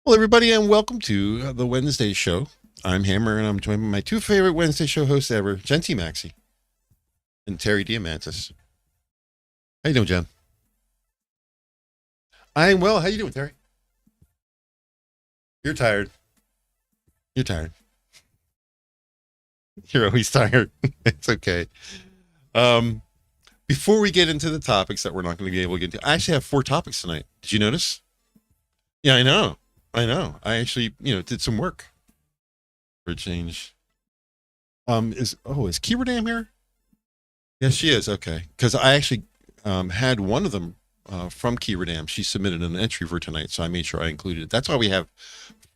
Hello, everybody, and welcome to the Wednesday show. I'm Hammer, and I'm joined by my two favorite Wednesday show hosts ever, Genty Maxey and Terry Diamantis. How you doing, Jen? I'm well. How you doing, Terry? You're tired. You're tired. You're always tired. It's okay. Before we get into the topics that we're not going to be able to get into, I actually have 4 topics tonight. Did you notice? Yeah, I know. I actually, did some work for a change. Is Kefki here? Yes, she is. Okay. Because I actually had one of them from Kefki. She submitted an entry for tonight, so I made sure I included it. That's why we have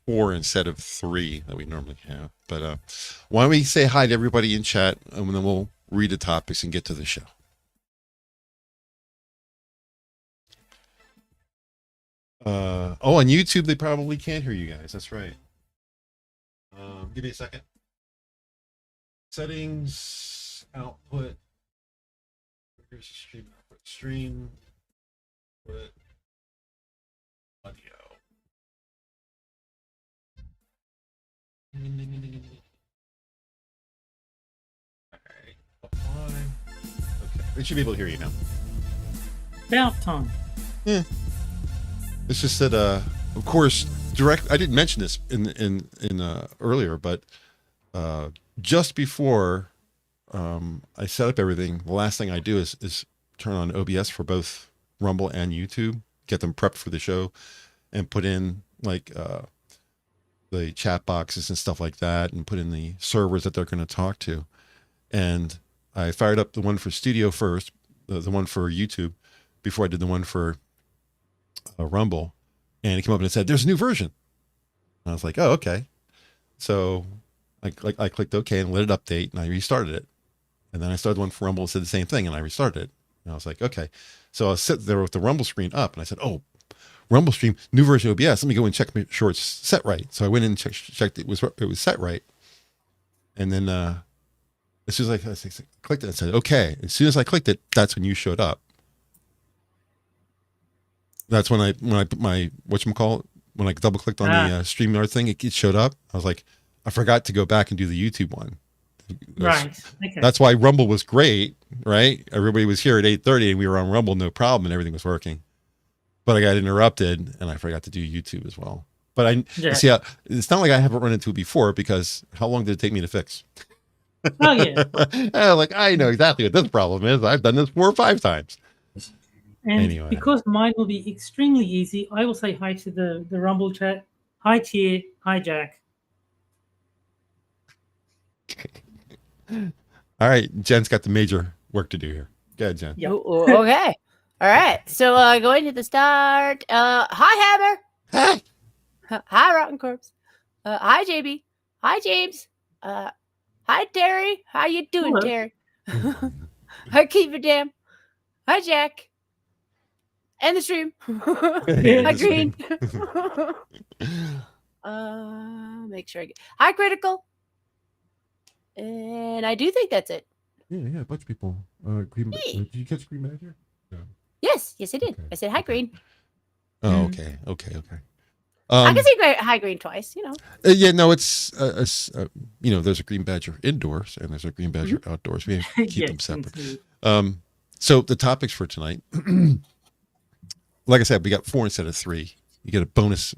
4 instead of 3 that we normally have. But why don't we say hi to everybody in chat, and then we'll read the topics and get to the show. On YouTube, they probably can't hear you guys. That's right. Give me a second. Settings, output. Here's the stream output. Stream. Output. Audio. Alright. Okay. We should be able to hear you now. About time. Yeah. It's just that, of course, I didn't mention this in earlier, but just before I set up everything, the last thing I do is turn on OBS for both Rumble and YouTube, get them prepped for the show, and put in like the chat boxes and stuff like that, and put in the servers that they're going to talk to. And I fired up the one for Studio first, the one for YouTube, before I did the one for Rumble, and it came up and it said there's a new version. And I was like, oh, okay. So I clicked OK and let it update, and I restarted it. And then I started one for Rumble and said the same thing, and I restarted it. And I was like, okay. So I was sitting there with the Rumble screen up, and I said, oh, Rumble stream, new version of OBS. Let me go and check sure it's set right. So I went in and checked it was set right. And then as soon as I clicked it, it said okay. As soon as I clicked it, that's when you showed up. That's when I put my whatchamacallit, when I double clicked on the StreamYard thing, it showed up. I was like, I forgot to go back and do the YouTube one. Right. Okay. That's why Rumble was great, right? Everybody was here at 8:30 and we were on Rumble, no problem, and everything was working. But I got interrupted and I forgot to do YouTube as well. But see, it's not like I haven't run into it before, because how long did it take me to fix? Oh yeah. I know exactly what this problem is. I've done this 4 or 5 times. And anyway, because mine will be extremely easy, I will say hi to the Rumble chat. Hi, Tier. Hi, Jack. All right, Jen's got the major work to do here. Go ahead, Jen. Yep. Okay. All right. So going to the start. Hi, Hammer. Hi. Hi, Rotten Corpse. Hi, JB. Hi, James. Hi, Terry. How you doing, Hello. Terry? Hi, Kefki. Hi, Jack. And the stream. Hi, Green. Make sure I get. Hi, Critical. And I do think that's it. Yeah, a bunch of people. Green, did you catch Green Badger? No. Yes, I did. Okay. I said hi, Green. Oh, okay. I can say hi, Green twice. Yeah, no, it's there's a Green Badger indoors and there's a Green Badger outdoors. We have to keep them separate. So the topics for tonight, like I said, we got 4 instead of 3. You get a bonus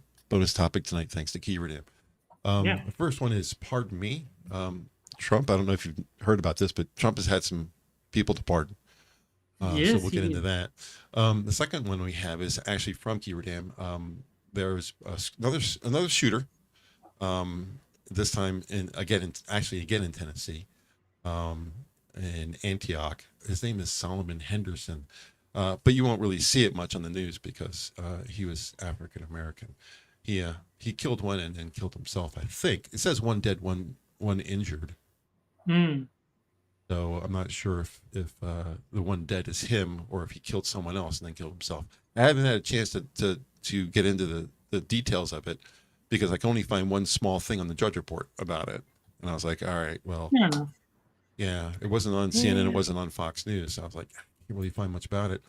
topic tonight thanks to Kefki. The first one is pardon me. Trump, I don't know if you've heard about this, but Trump has had some people to pardon. Yes, so we'll get into that. The second one we have is actually from Kefki. There's another shooter. This time again in Tennessee, in Antioch. His name is Solomon Henderson, but you won't really see it much on the news because he was African American. He killed one and then killed himself. I think it says 1 dead, one injured. So I'm not sure if the 1 dead is him or if he killed someone else and then killed himself. I haven't had a chance to get into the details of it because I can only find one small thing on the Judge Report about it. And I was like, all right, well, yeah, it wasn't on CNN. It wasn't on Fox News. So I was like, I can't really find much about it.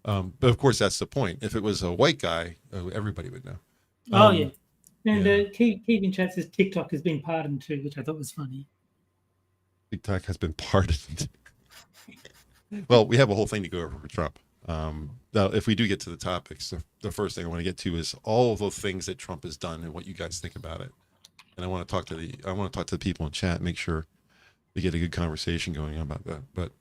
But of course, that's the point. If it was a white guy, everybody would know. Oh, yeah. And Yeah. Keith in chat says TikTok has been pardoned too, which I thought was funny. TikTok has been pardoned. Well, we have a whole thing to go over for Trump. Now, if we do get to the topics, the first thing I want to get to is all of the things that Trump has done and what you guys think about it. And I want to talk to the people in chat, make sure we get a good conversation going on about that. But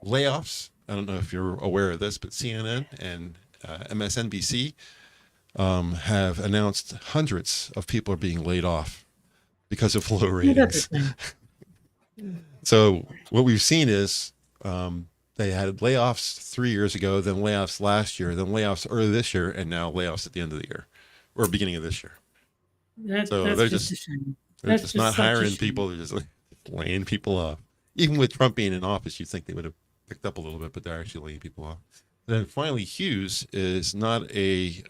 layoffs, I don't know if you're aware of this, but CNN and MSNBC have announced hundreds of people are being laid off because of low ratings. So what we've seen is they had layoffs 3 years ago, then layoffs last year, then layoffs early this year, and now layoffs at the end of the year or beginning of this year. So they're just not hiring people. They're just laying people off. Even with Trump being in office, you'd think they would have picked up a little bit, but they're actually laying people off. And then finally, Hughes is not a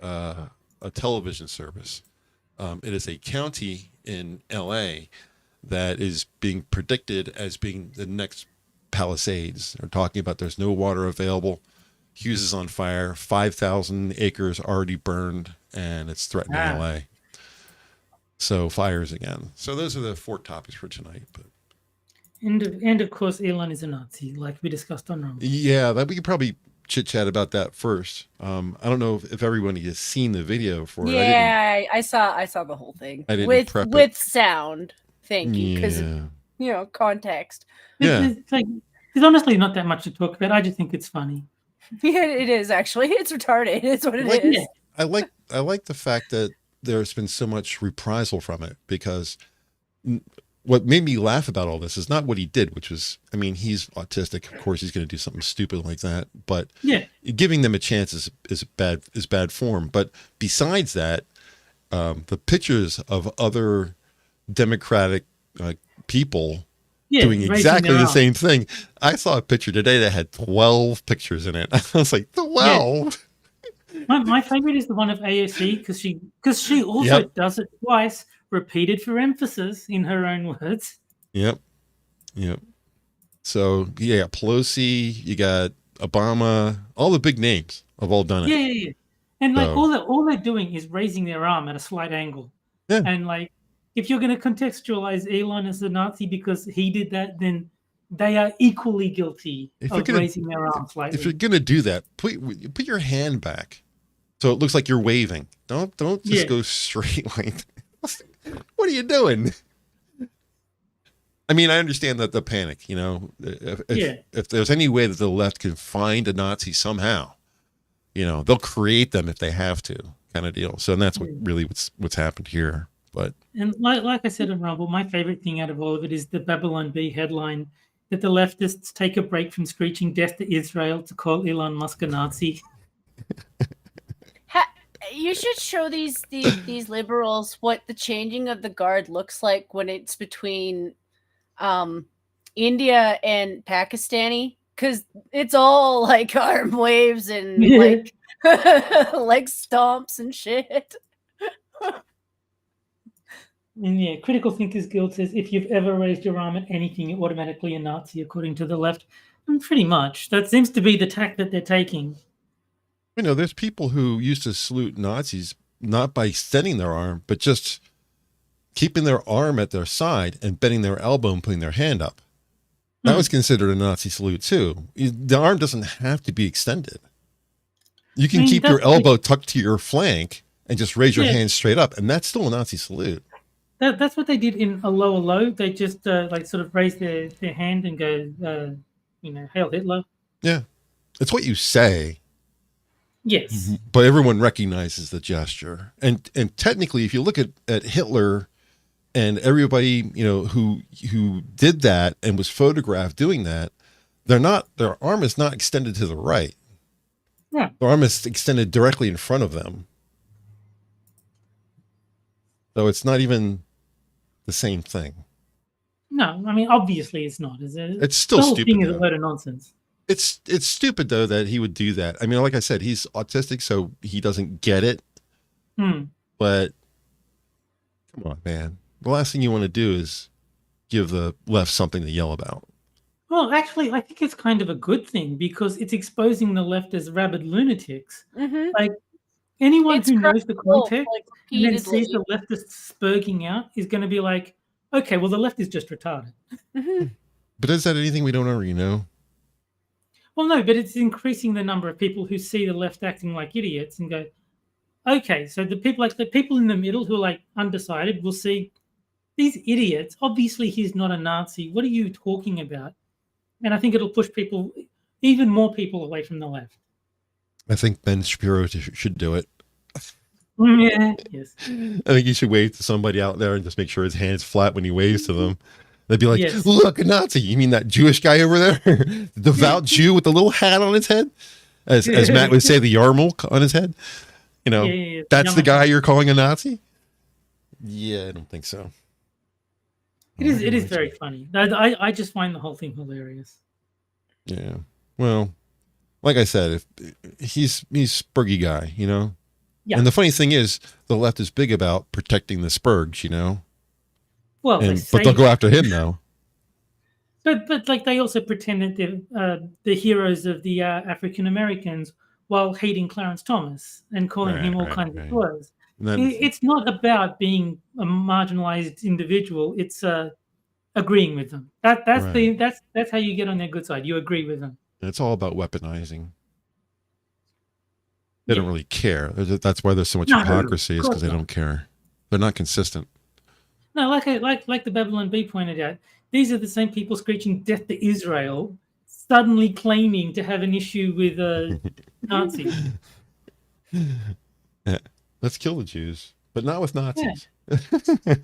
television service. It is a county in LA that is being predicted as being the next Palisades. They're talking about there's no water available. Hughes is on fire. 5,000 acres already burned, and it's threatening LA. So fires again. So those are the 4 topics for tonight. But and of course, Elon is a Nazi, like we discussed on Rumble. yeah, that we could probably chit chat about that first. I don't know if everybody has seen the video for it. Yeah, I saw the whole thing I didn't prep it. with sound. Thank you, because Yeah. context. Yeah. There's honestly not that much to talk about. I just think it's funny. Yeah, it is actually. It's retarded. It's what it is. Yeah. I like the fact that there's been so much reprisal from it, because what made me laugh about all this is not what he did, which was, I mean, he's autistic. Of course, he's going to do something stupid like that. But giving them a chance is bad form. But besides that, the pictures of other Democratic people doing exactly the same thing. I saw a picture today that had 12 pictures in it. I was like, 12. Yeah. My favorite is the one of AOC because she also does it twice, repeated for emphasis in her own words. Yep. So yeah, Pelosi, you got Obama, all the big names have all done it. Yeah. And like all they're doing is raising their arm at a slight angle. Yeah. And like, if you're going to contextualize Elon as a Nazi because he did that, then they are equally guilty of raising their arm slightly. If you're going to do that, put your hand back so it looks like you're waving. Don't just go straight like that. What are you doing? I mean, I understand that the panic, if there's any way that the left can find a Nazi somehow, they'll create them if they have to, kind of deal. So, and that's what's happened here. But and like I said on Rumble, my favorite thing out of all of it is the Babylon Bee headline that the leftists take a break from screeching death to Israel to call Elon Musk a Nazi. You should show these liberals what the changing of the guard looks like when it's between India and Pakistani, because it's all like arm waves and like leg stomps and shit. And Critical Thinkers Guild says if you've ever raised your arm at anything, you're automatically a Nazi, according to the left. And pretty much. That seems to be the tack that they're taking. There's people who used to salute Nazis not by extending their arm, but just keeping their arm at their side and bending their elbow and putting their hand up. That was considered a Nazi salute too. The arm doesn't have to be extended. You can keep your elbow tucked to your flank and just raise your hand straight up, and that's still a Nazi salute. That's what they did in a lower low. They just sort of raise their hand and go, Hail Hitler. Yeah. It's what you say. Yes. But everyone recognizes the gesture. And technically, if you look at Hitler and everybody, who did that and was photographed doing that, their arm is not extended to the right. Yeah. Their arm is extended directly in front of them. So it's not even the same thing. No, I mean, obviously it's not. Is it? It's still stupid. The whole thing is a load of nonsense. It's stupid, though, that he would do that. I mean, like I said, he's autistic, so he doesn't get it. But come on, man. The last thing you want to do is give the left something to yell about. Well, actually, I think it's kind of a good thing because it's exposing the left as rabid lunatics. Like, Anyone It's who knows the credible, context like, and then sees repeatedly. the leftists spurging out is going to be like, okay, well, the left is just retarded. But is that anything we don't already know? Well, no, but it's increasing the number of people who see the left acting like idiots and go, okay, so the people in the middle who are like undecided will see these idiots. Obviously, he's not a Nazi. What are you talking about? And I think it'll push people, even more people, away from the left. I think Ben Shapiro should do it. Yeah. Yes. I think he should wave to somebody out there and just make sure his hand's flat when he waves to them. They'd be like, Yes. look, a Nazi. You mean that Jewish guy over there? The devout Jew with the little hat on his head? As Matt would say, the yarmulke on his head? You know, Yeah. that's the guy you're calling a Nazi? Yeah, I don't think so. It is very funny. I just find the whole thing hilarious. Yeah. Well, like I said, if he's Spurgy guy, you know? Yeah. And the funny thing is, the left is big about protecting the Spurgs, you know? Well, But they'll go after him now. But like they also pretend that they're the heroes of the African Americans while hating Clarence Thomas and calling him all kinds of slurs. It's not about being a marginalized individual. It's agreeing with them. That's how you get on their good side. You agree with them. It's all about weaponizing. They don't really care. That's why there's so much hypocrisy, is because they don't care. They're not consistent. No, like the Babylon Bee pointed out, these are the same people screeching death to Israel, suddenly claiming to have an issue with Nazis. Yeah. Let's kill the Jews, but not with Nazis. Yeah.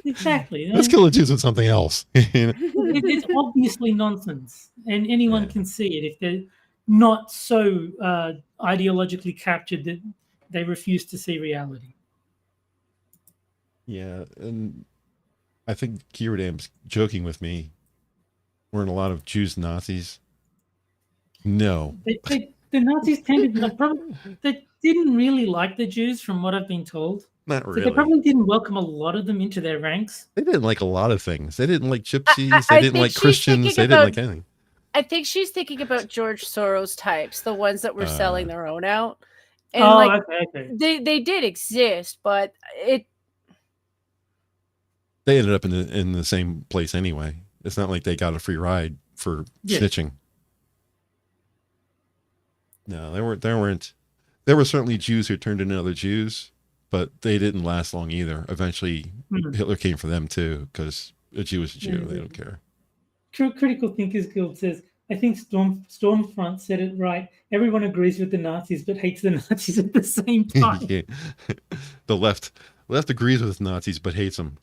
Exactly. Let's kill the Jews with something else. It's obviously nonsense, and anyone can see it if they're not so ideologically captured that they refuse to see reality. Yeah, and I think Kiradam's joking with me. Weren't a lot of Jews Nazis? No. The Nazis tended they didn't really like the Jews, from what I've been told. Not really. So they probably didn't welcome a lot of them into their ranks. They didn't like a lot of things. They didn't like gypsies. They didn't like Christians. They didn't like anything. I think she's thinking about George Soros types, the ones that were selling their own out. And okay. They did exist, but they ended up in the same place anyway. It's not like they got a free ride for snitching. No, there weren't. There were certainly Jews who turned into other Jews, but they didn't last long either. Eventually, Hitler came for them too, because a Jew is a Jew. They don't care. Critical Thinkers Guild says, I think Stormfront said it right. Everyone agrees with the Nazis, but hates the Nazis at the same time. Yeah. The left agrees with Nazis, but hates them.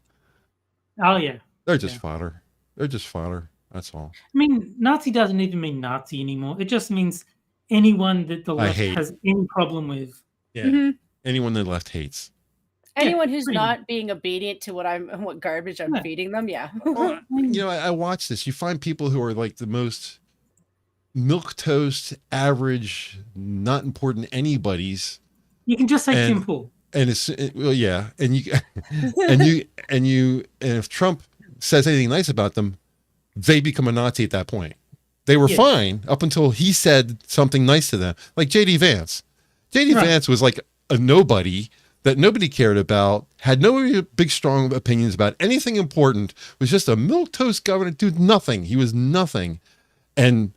Oh, yeah. They're just fodder. They're just fodder. That's all. I mean, Nazi doesn't even mean Nazi anymore. It just means anyone that the left has any problem with. Yeah. Anyone the left hates. Anyone who's not being obedient to what garbage I'm feeding them, Well, you know, I watch this. You find people who are like the most milquetoast, average, not important anybody's. You can just say simple. And and if Trump says anything nice about them, they become a Nazi at that point. They were fine up until he said something nice to them, like J.D. Vance. J.D. Vance was like a nobody that nobody cared about, had no big, strong opinions about anything important, was just a milquetoast governor, did nothing. He was nothing. And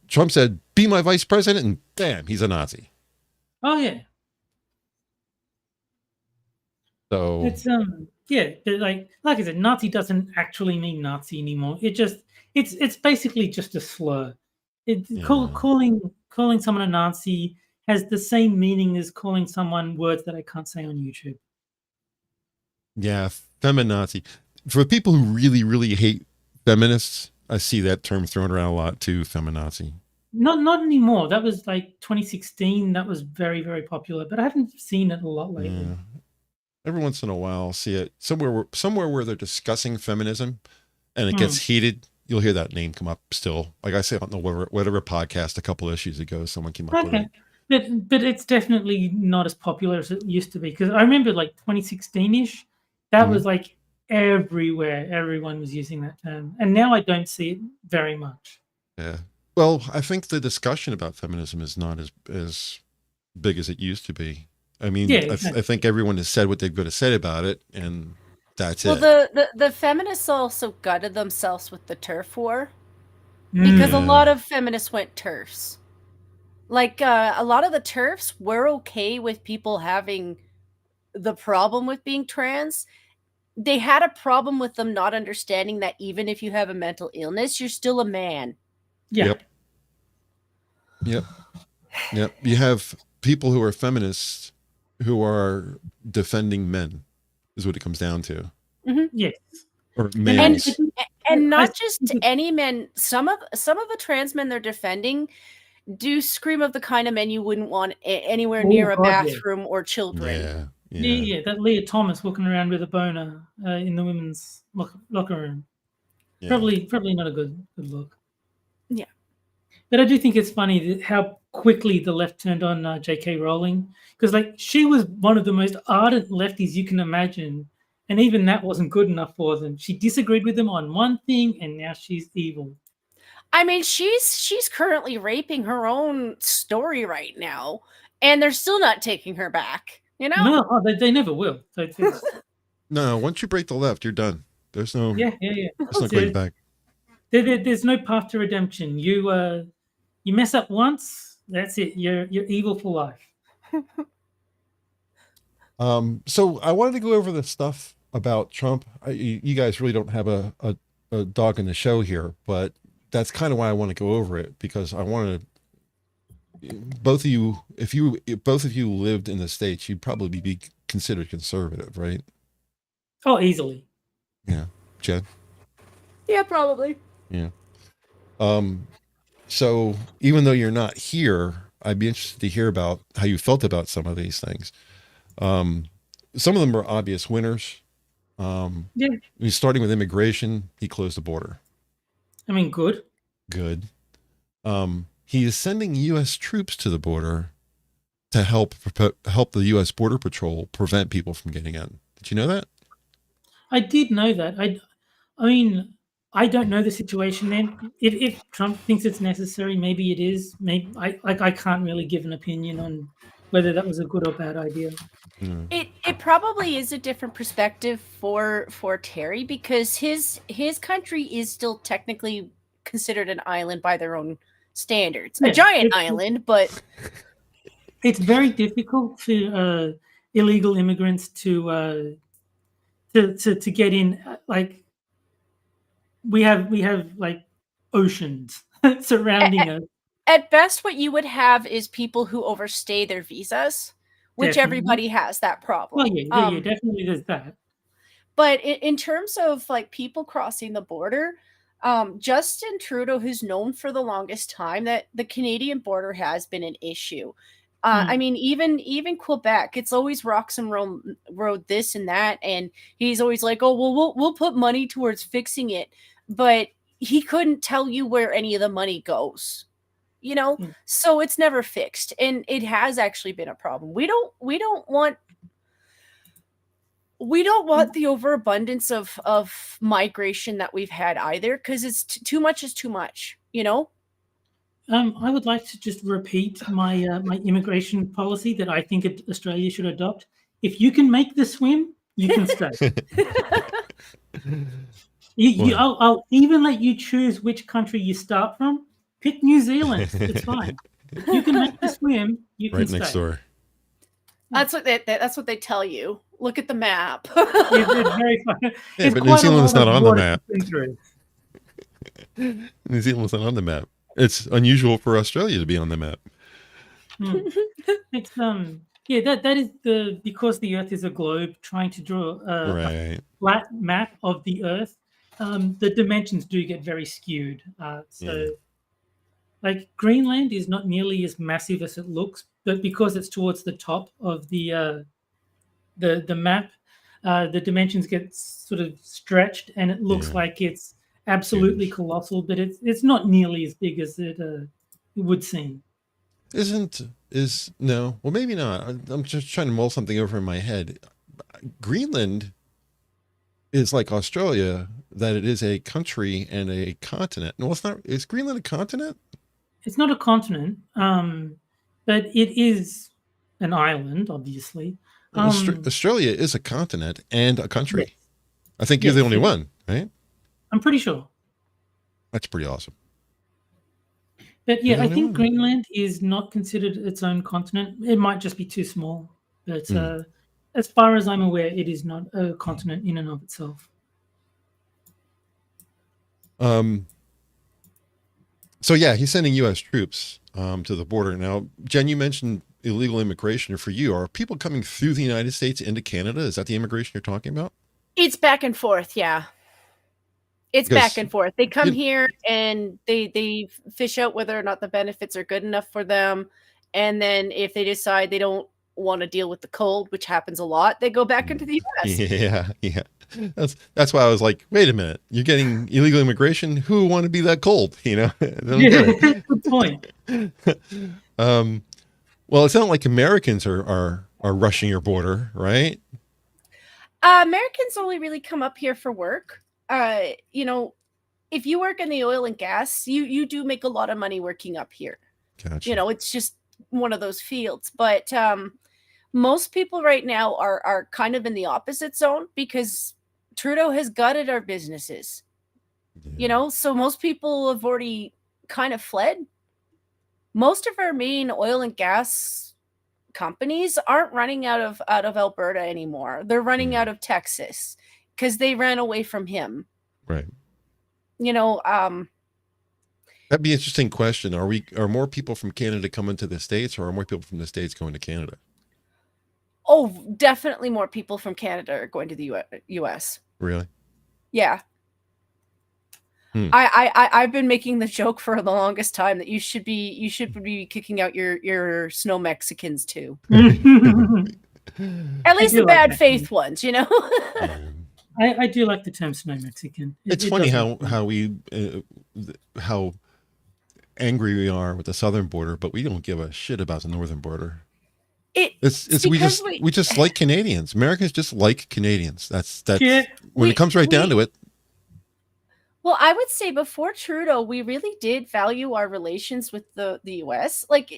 Trump said, be my vice president, and bam, he's a Nazi. Oh, yeah. So it's like I said, Nazi doesn't actually mean Nazi anymore. It's basically just a slur. Calling someone a Nazi has the same meaning as calling someone words that I can't say on YouTube. Yeah, feminazi. For people who really, really hate feminists, I see that term thrown around a lot too, feminazi. Not anymore. That was like 2016. That was very, very popular, but I haven't seen it a lot lately. Yeah. Every once in a while, I'll see it somewhere where they're discussing feminism and it gets heated. You'll hear that name come up still. Like I say on the whatever podcast a couple of issues ago, someone came up with it. But it's definitely not as popular as it used to be, because I remember like 2016-ish, that was like everywhere. Everyone was using that term, and now I don't see it very much. Yeah. Well, I think the discussion about feminism is not as big as it used to be. I mean, Yeah, I think everyone has said what they've got to say about it, and that's it. Well, the feminists also gutted themselves with the turf war because a lot of feminists went turfs. Like a lot of the turfs were okay with people having the problem with being trans. They had a problem with them not understanding that even if you have a mental illness, you're still a man. Yeah. Yep. You have people who are feminists who are defending men, is what it comes down to. Yes. Or males. And not just any men. Some of the trans men they're defending do scream of the kind of men you wouldn't want anywhere near a bathroom or children. Yeah. That Leah Thomas walking around with a boner in the women's locker room. Yeah. Probably not a good look. Yeah. But I do think it's funny how quickly the left turned on J.K. Rowling, because like she was one of the most ardent lefties you can imagine, and even that wasn't good enough for them. She disagreed with them on one thing, and now she's evil. I mean, she's currently raping her own story right now, and they're still not taking her back. You know? No, they never will. No, once you break the left, you're done. There's no There's no going back. There's no path to redemption. You mess up once, that's it. You're evil for life. So I wanted to go over the stuff about Trump. You guys really don't have a dog in the show here, but that's kind of why I want to go over it, because I want to. Both of you, if both of you lived in the States, you'd probably be considered conservative, right? Oh, easily. Yeah, Jen. Yeah, probably. Yeah. So even though you're not here, I'd be interested to hear about how you felt about some of these things. Some of them are obvious winners. Starting with immigration, he closed the border. I mean, good. Good. He is sending U.S. troops to the border to help the U.S. Border Patrol prevent people from getting in. Did you know that? I did know that. I mean, I don't know the situation then. If Trump thinks it's necessary, maybe it is. Maybe I can't really give an opinion on whether that was a good or bad idea. It probably is a different perspective for Terry, because his country is still technically considered an island by their own standards. A giant island, but it's very difficult for illegal immigrants to get in. Like we have like oceans surrounding us. At best, what you would have is people who overstay their visas, which everybody has that problem. Well, yeah, definitely there's that. But in terms of like people crossing the border, Justin Trudeau, who's known for the longest time that the Canadian border has been an issue. I mean, even Quebec, it's always rocks and road this and that, and he's always like, "Oh, well, we'll put money towards fixing it," but he couldn't tell you where any of the money goes. You know, so it's never fixed, and it has actually been a problem. We don't want the overabundance of migration that we've had either, because it's too much is too much, you know. I would like to just repeat my my immigration policy that I think Australia should adopt. If you can make the swim, you can stay. I'll even let you choose which country you start from. Pick New Zealand. It's fine. If you can make the swim, you can stay. Right next door. That's what they tell you. Look at the map. It's very fun. Yeah, but New Zealand's not on the map. New Zealand's not on the map. It's unusual for Australia to be on the map. It's that is because the Earth is a globe. Trying to draw a flat map of the Earth, the dimensions do get very skewed. Like Greenland is not nearly as massive as it looks, but because it's towards the top of the map, the dimensions get sort of stretched, and it looks like it's absolutely colossal, but it's not nearly as big as it would seem. No, well, maybe not. I'm just trying to mull something over in my head. Greenland is like Australia, that it is a country and a continent. No, it's not. Is Greenland a continent? It's not a continent, but it is an island, obviously. Australia is a continent and a country. Yes. I think you're the only one, right? I'm pretty sure. That's pretty awesome. But yeah, I think Greenland is not considered its own continent. It might just be too small. But as far as I'm aware, it is not a continent in and of itself. So yeah, he's sending U.S. troops to the border. Now, Jen, you mentioned illegal immigration. For you, are people coming through the United States into Canada? Is that the immigration you're talking about? It's back and forth, yeah. It's back and forth. They come here and they fish out whether or not the benefits are good enough for them. And then if they decide they don't want to deal with the cold, which happens a lot, they go back into the US. Yeah. That's why I was like, wait a minute, you're getting illegal immigration? Who want to be that cold? You know? Good point. Well, it's not like Americans are rushing your border, right? Americans only really come up here for work. You know, if you work in the oil and gas, you do make a lot of money working up here. Gotcha. You know, it's just one of those fields. But most people right now are kind of in the opposite zone because Trudeau has gutted our businesses. Yeah. You know, so most people have already kind of fled. Most of our main oil and gas companies aren't running out of Alberta anymore. They're running out of Texas because they ran away from him. Right. You know, that'd be an interesting question. Are more people from Canada coming to the States, or are more people from the States going to Canada? Oh, definitely more people from Canada are going to the US. Really? Yeah. I've been making the joke for the longest time that you should be kicking out your snow Mexicans too. At least the bad faith ones, you know. I do like the term snow Mexican. It's funny how angry we are with the southern border, but we don't give a shit about the northern border. We just like Canadians. Americans just like Canadians. That's when it comes down to it. Well, I would say before Trudeau, we really did value our relations with the US. Like,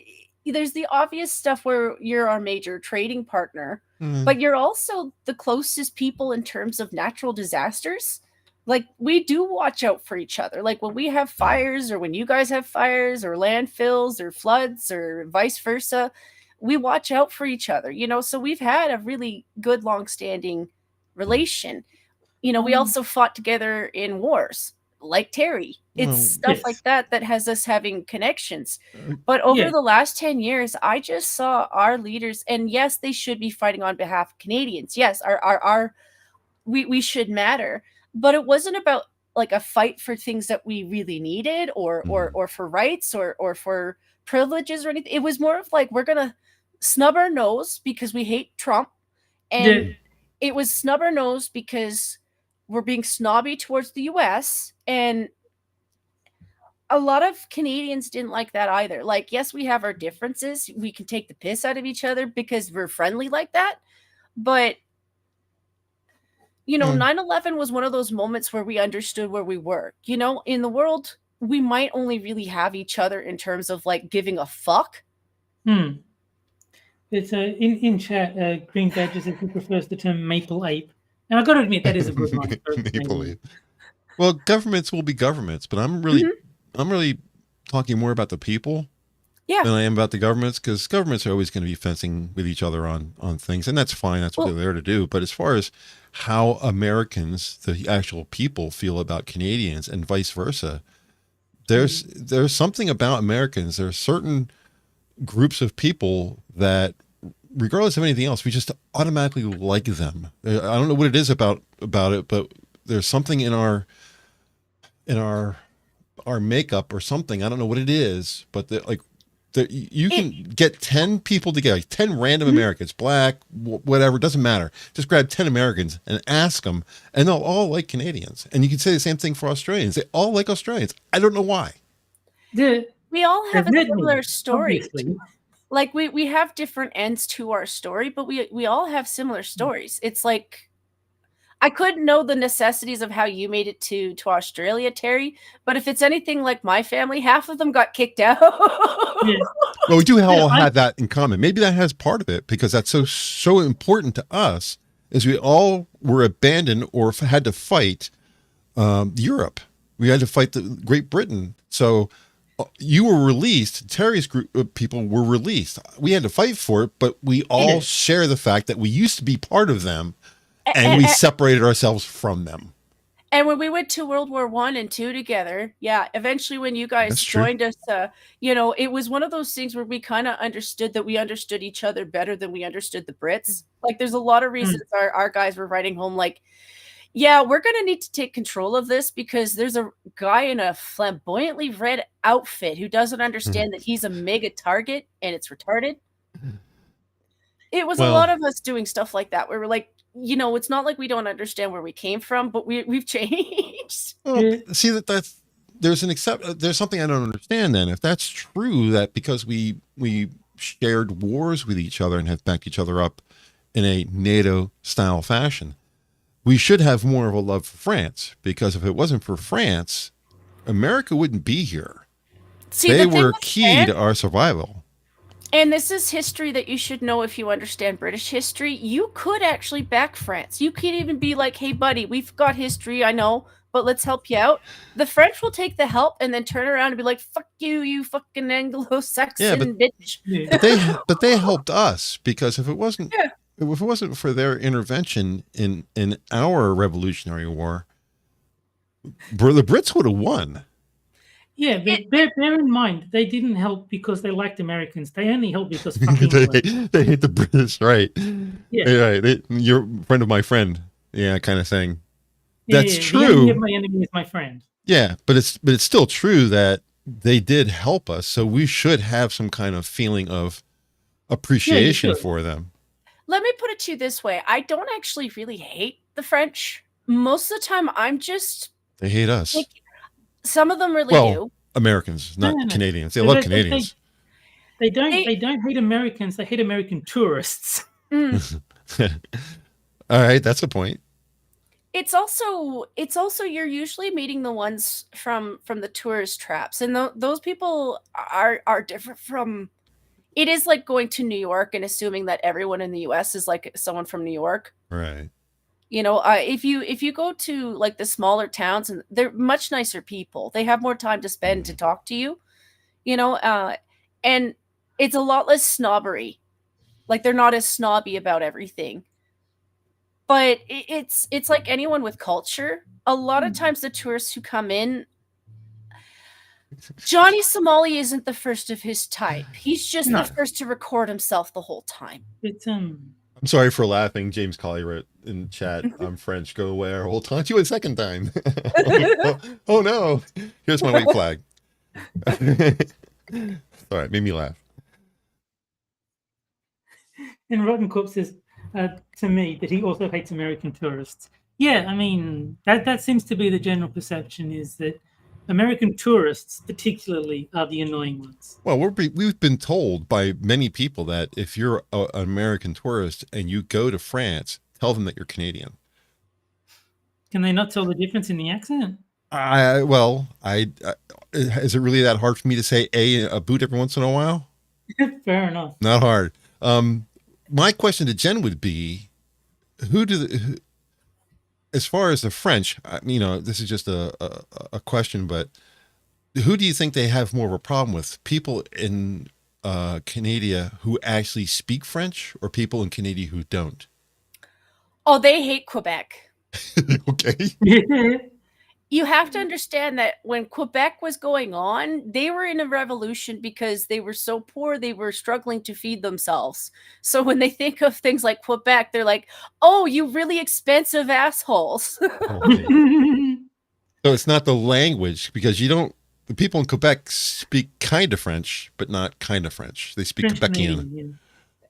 there's the obvious stuff where you're our major trading partner, but you're also the closest people in terms of natural disasters. Like, we do watch out for each other. Like, when we have fires or when you guys have fires or landfills or floods or vice versa, we watch out for each other, you know? So we've had a really good, long-standing relation. You know, we also fought together in wars, like Terry. It's stuff like that has us having connections. But over the last 10 years, I just saw our leaders, and yes, they should be fighting on behalf of Canadians. Yes, we should matter. But it wasn't about like a fight for things that we really needed or for rights or for privileges or anything. It was more of like, we're going to snub our nose because we hate Trump. And it was snub our nose because we're being snobby towards the US, and a lot of Canadians didn't like that either. Like, yes, we have our differences. We can take the piss out of each other because we're friendly like that. But, you know, 9/11 was one of those moments where we understood where we were. You know, in the world, we might only really have each other in terms of like giving a fuck. It's in chat, Green Badger says he prefers the term maple ape. And I've got to admit, that is a good one. Well, governments will be governments, but I'm really talking more about the people than I am about the governments, because governments are always going to be fencing with each other on things, and that's fine. That's what they're there to do. But as far as how Americans, the actual people, feel about Canadians and vice versa, there's something about Americans. There are certain groups of people that, regardless of anything else, we just automatically like them. I don't know what it is about it, but there's something in our makeup or something. I don't know what it is, but you can get 10 people together, 10 random Americans, black, whatever, doesn't matter. Just grab 10 Americans and ask them, and they'll all like Canadians. And you can say the same thing for Australians. They all like Australians. I don't know why. We all have a similar story. Obviously. Like we have different ends to our story, but we all have similar stories. It's like, I couldn't know the necessities of how you made it to Australia, Terry. But if it's anything like my family, half of them got kicked out. Yeah. Well, we do all have that in common. Maybe that has part of it because that's so important to us. Is we all were abandoned or had to fight Europe. We had to fight the Great Britain. So you were released. Terry's group of people were released. We had to fight for it, but we all share the fact that we used to be part of them, and we separated ourselves from them. And when we went to World War I and II together, yeah, eventually when you guys joined us, you know, it was one of those things where we kind of understood that we understood each other better than we understood the Brits. Like, there's a lot of reasons our guys were writing home like, yeah, we're going to need to take control of this because there's a guy in a flamboyantly red outfit who doesn't understand that he's a mega target and it's retarded. It was a lot of us doing stuff like that where we're like, you know, it's not like we don't understand where we came from, but we've changed. Well, see that's there's something I don't understand. Then, if that's true, that because we shared wars with each other and have backed each other up in a NATO style fashion, we should have more of a love for France. Because if it wasn't for France, America wouldn't be here. See, they were key to our survival. And this is history that you should know if you understand British history. You could actually back France. You could even be like, hey, buddy, we've got history, I know, but let's help you out. The French will take the help and then turn around and be like, fuck you, you fucking Anglo-Saxon bitch. But they helped us because if it wasn't for their intervention in our Revolutionary War, the Brits would have won. Yeah, but bear in mind, they didn't help because they liked Americans. They only helped because fucking they hate the British, right? Yeah, right. You're a friend of my friend, kind of thing. That's true. The enemy of my enemy is my friend. Yeah, but it's still true that they did help us, so we should have some kind of feeling of appreciation for them. Let me put it to you this way: I don't actually really hate the French. Most of the time, they hate us. Some of them really do. Americans, not Canadians. They love Canadians. They don't hate Americans. They hate American tourists. All right, that's a point. It's also you're usually meeting the ones from the tourist traps, and those people are different from. It is like going to New York and assuming that everyone in the U.S. is like someone from New York. Right. You know, if you go to like the smaller towns, and they're much nicer people. They have more time to spend to talk to you, you know, and it's a lot less snobbery. Like, they're not as snobby about everything. But it's like anyone with culture. A lot of times the tourists who come in, Johnny Somali isn't the first of his type. He's just the first to record himself the whole time. I'm sorry for laughing. James Colley wrote in chat, I'm French, go away or we'll taunt you a second time. oh no. Here's my white flag. All right, made me laugh. And Rotten Corpse says to me that he also hates American tourists. Yeah, I mean, that seems to be the general perception, is that American tourists particularly are the annoying ones. Well, we've been told by many people that if you're an American tourist and you go to France, tell them that you're Canadian. Can they not tell the difference in the accent? Is it really that hard for me to say a boot every once in a while? Fair enough. Not hard. My question to Jen would be, as far as the French, you know, this is just a question, but who do you think they have more of a problem with? People in Canada who actually speak French, or people in Canada who don't? Oh, they hate Quebec. Okay. You have to understand that when Quebec was going on, they were in a revolution because they were so poor, they were struggling to feed themselves. So when they think of things like Quebec, they're like, oh, you really expensive assholes. So it's not the language, because the people in Quebec speak kind of French, but not kind of French. They speak Quebecian.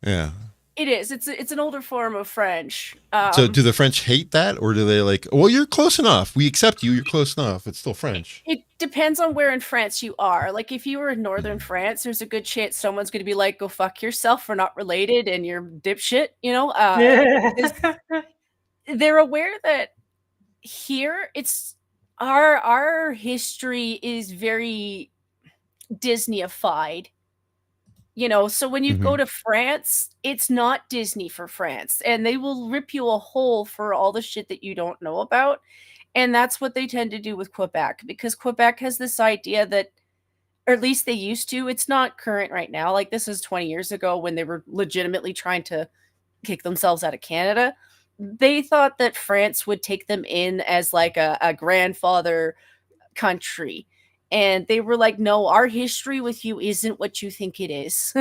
Yeah. It is. It's an older form of French. So do the French hate that, or do they like, well, you're close enough. We accept you. You're close enough. It's still French. It depends on where in France you are. Like, if you were in northern France, there's a good chance someone's going to be like, go fuck yourself, we're not related and you're dipshit, you know? they're aware that here it's our history is very Disneyified. You know, so when you go to France, it's not Disney for France, and they will rip you a hole for all the shit that you don't know about. And that's what they tend to do with Quebec, because Quebec has this idea that, or at least they used to, it's not current right now. Like, this is 20 years ago when they were legitimately trying to kick themselves out of Canada. They thought that France would take them in as like a grandfather country. And they were like, no, our history with you isn't what you think it is.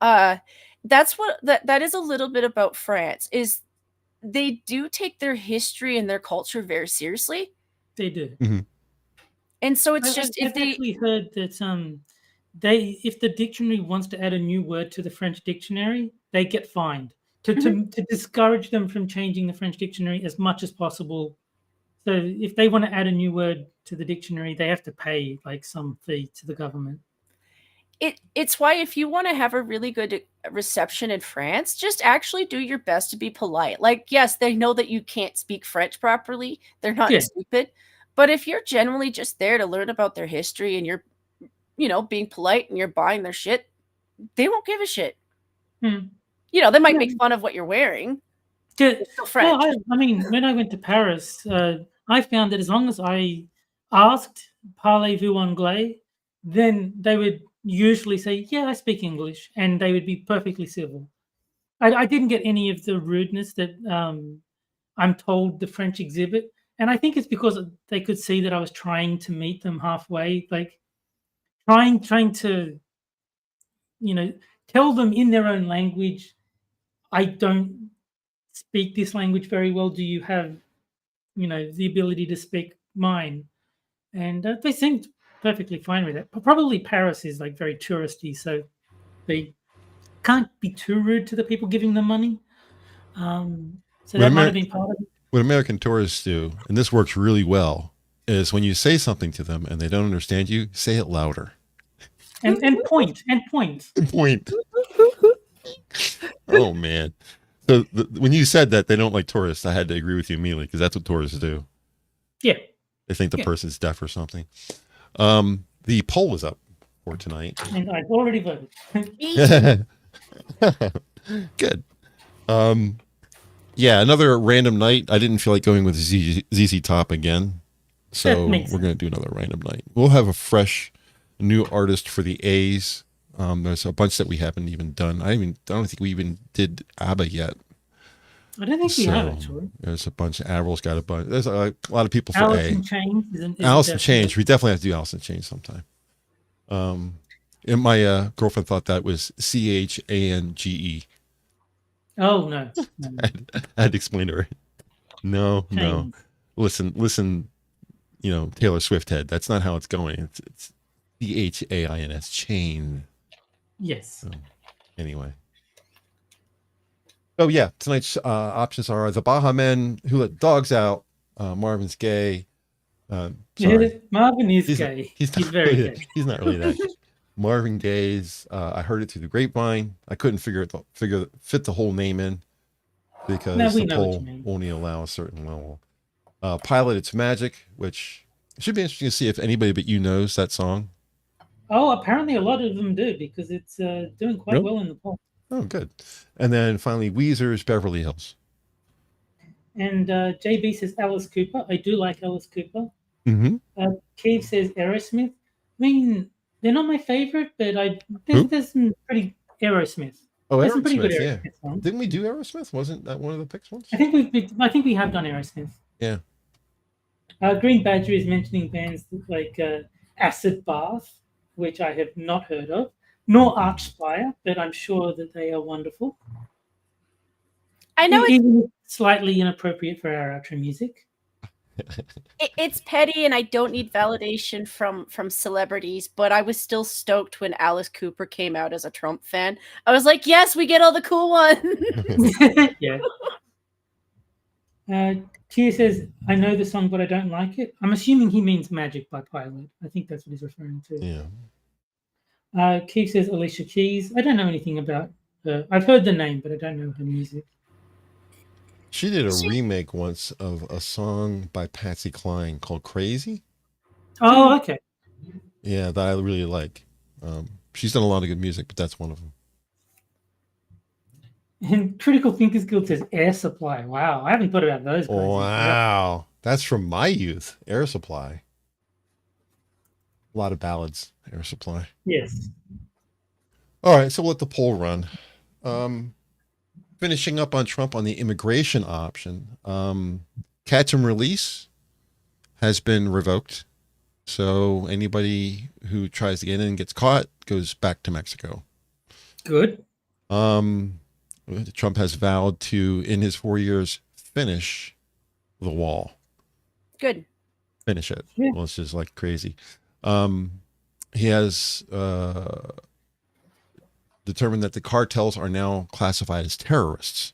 That's what that is a little bit about France, is they do take their history and their culture very seriously. They do. And so it's just, if I've actually heard that if the dictionary wants to add a new word to the French dictionary, they get fined to discourage them from changing the French dictionary as much as possible. So if they want to add a new word to the dictionary, they have to pay like some fee to the government. It's why, if you want to have a really good reception in France, just actually do your best to be polite. Like, yes, they know that you can't speak French properly. They're not stupid. But if you're generally just there to learn about their history and you're, you know, being polite and you're buying their shit, they won't give a shit. You know, they might make fun of what you're wearing. It's still French. Well, I mean, when I went to Paris, I found that as long as I asked, parlez-vous anglais, then they would usually say, yeah, I speak English, and they would be perfectly civil. I didn't get any of the rudeness that I'm told the French exhibit. And I think it's because they could see that I was trying to meet them halfway, like trying to, you know, tell them in their own language, I don't speak this language very well. Do you have, you know, the ability to speak mine? And they seemed perfectly fine with it. But probably Paris is like very touristy, so they can't be too rude to the people giving them money. So that might have been part of it. What American tourists do, and this works really well, is when you say something to them and they don't understand you, say it louder. And point. Point. Oh, man. So when you said that they don't like tourists, I had to agree with you immediately, because that's what tourists do. Yeah. They think the person's deaf or something. The poll is up for tonight. And I've already voted. Good. Yeah, another random night. I didn't feel like going with ZZ Top again, so we're going to do another random night. We'll have a fresh new artist for the A's. There's a bunch that we haven't even done. I don't think we even did ABBA yet. I don't think we have, actually. There's a bunch. Avril's got a bunch. There's a lot of people for Alice A. in Chains isn't Alice in Chains. We definitely have to do Alice in Chains sometime. And my girlfriend thought that was CHANGE. Oh, no. I had to explain to her. No. Listen, you know, Taylor Swift head. That's not how it's going. It's CHAINS, chain. Yes. So, anyway. Oh, yeah. Tonight's options are the Baja Men Who Let Dogs Out, Marvin's Gay. Sorry. Marvin is gay. He's very gay. He's not really that gay. Marvin Gaye's I Heard It Through the Grapevine. I couldn't fit the whole name in because the poll only allow a certain level. Pilot It's Magic, which should be interesting to see if anybody but you knows that song. Oh, apparently a lot of them do, because it's doing quite well in the poll. Oh, good. And then finally, Weezer's Beverly Hills. And JB says Alice Cooper. I do like Alice Cooper. Keith says Aerosmith. I mean, they're not my favorite, but there's some pretty Aerosmith. Oh, there's Aerosmith, some pretty good Aerosmith songs. Didn't we do Aerosmith? Wasn't that one of the picks ones? I think we have done Aerosmith. Yeah. Green Badger is mentioning bands like Acid Bath, which I have not heard of, nor Archspire, but I'm sure that they are wonderful. I know it's slightly inappropriate for our outro music. It's petty, and I don't need validation from celebrities, but I was still stoked when Alice Cooper came out as a Trump fan. I was like, yes, we get all the cool ones. Yeah. Tia says, I know the song, but I don't like it. I'm assuming he means Magic by Pilot. I think that's what he's referring to. Yeah. Keith says Alicia Keys. I don't know anything about her. I've heard the name, but I don't know her music. She did a remake once of a song by Patsy Cline called Crazy. Oh, okay. Yeah, that I really like. She's done a lot of good music, but that's one of them. And Critical Thinkers Guild says Air Supply. Wow, I haven't thought about those guys. Wow, that's from my youth. Air Supply. A lot of ballads. Air Supply. Yes. All right, so we'll let the poll run. Finishing up on Trump on the immigration option. Catch and release has been revoked. So anybody who tries to get in and gets caught goes back to Mexico. Good. Trump has vowed to, in his 4 years, finish the wall. Good. Finish it. Yeah. Well, it's just like crazy. He has determined that the cartels are now classified as terrorists.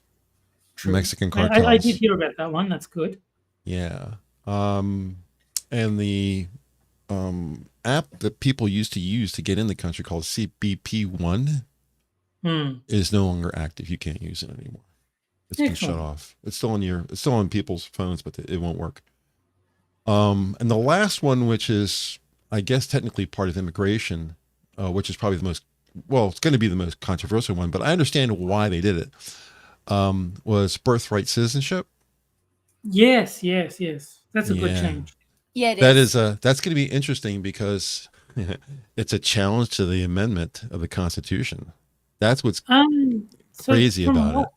True. Mexican cartels. I did hear about that one. That's good. Yeah. And the app that people used to use to get in the country called CBP1 is no longer active. You can't use it anymore. It's been shut off. It's still on people's phones, but it won't work. And the last one, which is, I guess, technically part of immigration, which is probably the most, well, it's going to be the most controversial one, but I understand why they did it, was birthright citizenship. Yes. That's a good change. Yeah, that's going to be interesting because it's a challenge to the amendment of the Constitution. That's what's crazy about it.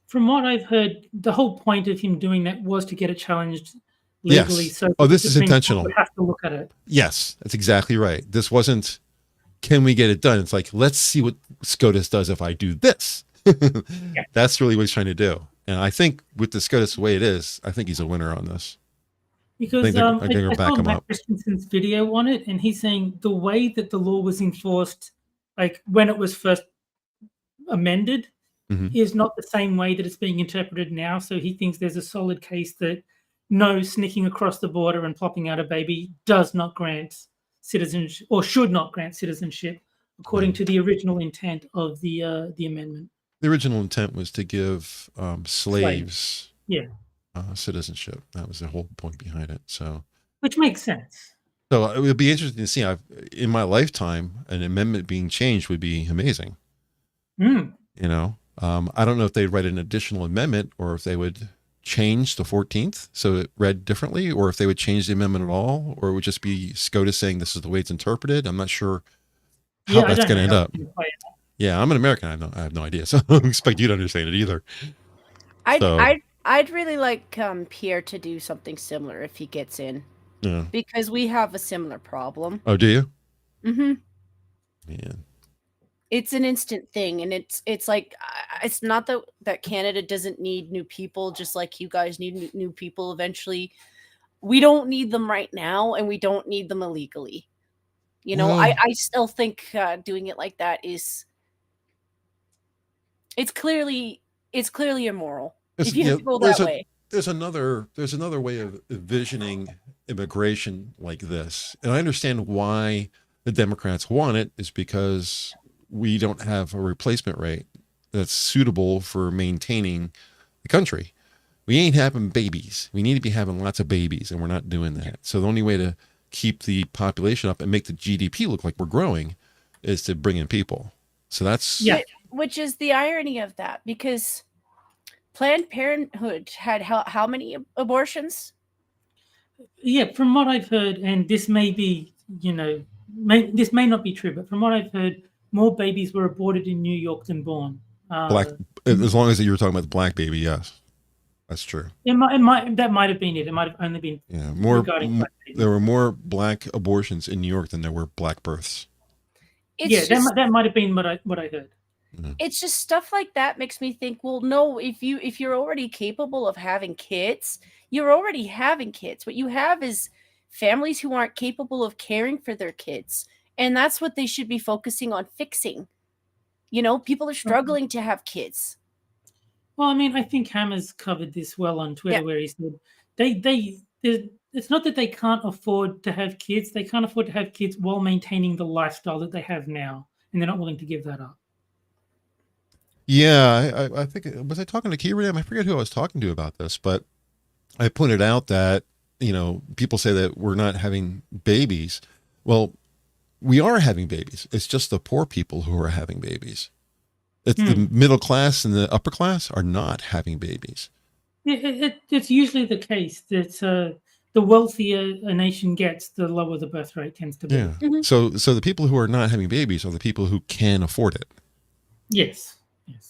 From what I've heard, the whole point of him doing that was to get it challenged legally. Yes. So this is intentional. We have to look at it. Yes, that's exactly right. This wasn't, can we get it done? It's like, let's see what SCOTUS does if I do this. Yeah. That's really what he's trying to do. And I think with the SCOTUS the way it is, I think he's a winner on this. Because I saw Matt Christensen's video on it, and he's saying the way that the law was enforced, like when it was first amended, is not the same way that it's being interpreted now. So he thinks there's a solid case that no sneaking across the border and plopping out a baby does not grant citizenship, or should not grant citizenship, according to the original intent of the amendment. The original intent was to give slaves citizenship. That was the whole point behind it. So, which makes sense. So it would be interesting to see. In my lifetime, an amendment being changed would be amazing. You know, I don't know if they'd write an additional amendment or if they would change the 14th so it read differently, or if they would change the amendment at all, or it would just be SCOTUS saying this is the way it's interpreted. I'm not sure how that's going to end up. Yeah, I'm an American. I have no idea, so I don't expect you to understand it either. I'd really like Pierre to do something similar if he gets in. Yeah. Because we have a similar problem. Oh, do you? Mm-hmm. Yeah. It's an instant thing, and it's like, it's not that Canada doesn't need new people, just like you guys need new people eventually. We don't need them right now, and we don't need them illegally. You know, I still think doing it like that is, it's clearly immoral. If you have to go that way. There's another way of envisioning immigration like this, and I understand why the Democrats want it, is because we don't have a replacement rate that's suitable for maintaining the country. We ain't having babies. We need to be having lots of babies, and we're not doing that. So the only way to keep the population up and make the GDP look like we're growing is to bring in people. So that's which is the irony of that, because Planned Parenthood had how many abortions? Yeah, from what I've heard, and this may be, this may not be true, but from what I've heard, more babies were aborted in New York than born. As long as you were talking about the black baby, yes, that's true. That might have been it. It might have only been there were more black abortions in New York than there were black births. That might have been what I heard. It's just stuff like that makes me think, well, no, if you're already capable of having kids, you're already having kids. What you have is families who aren't capable of caring for their kids. And that's what they should be focusing on fixing. You know, people are struggling to have kids. Well, I mean, I think Hammer's covered this well on Twitter, where he said it's not that they can't afford to have kids. They can't afford to have kids while maintaining the lifestyle that they have now. And they're not willing to give that up. Yeah, I think, was I talking to Kieran? I forget who I was talking to about this, but I pointed out that, you know, people say that we're not having babies. Well, we are having babies. It's just the poor people who are having babies. It's the middle class and the upper class are not having babies. It's usually the case that the wealthier a nation gets, the lower the birth rate tends to be. Yeah. So the people who are not having babies are the people who can afford it. Yes.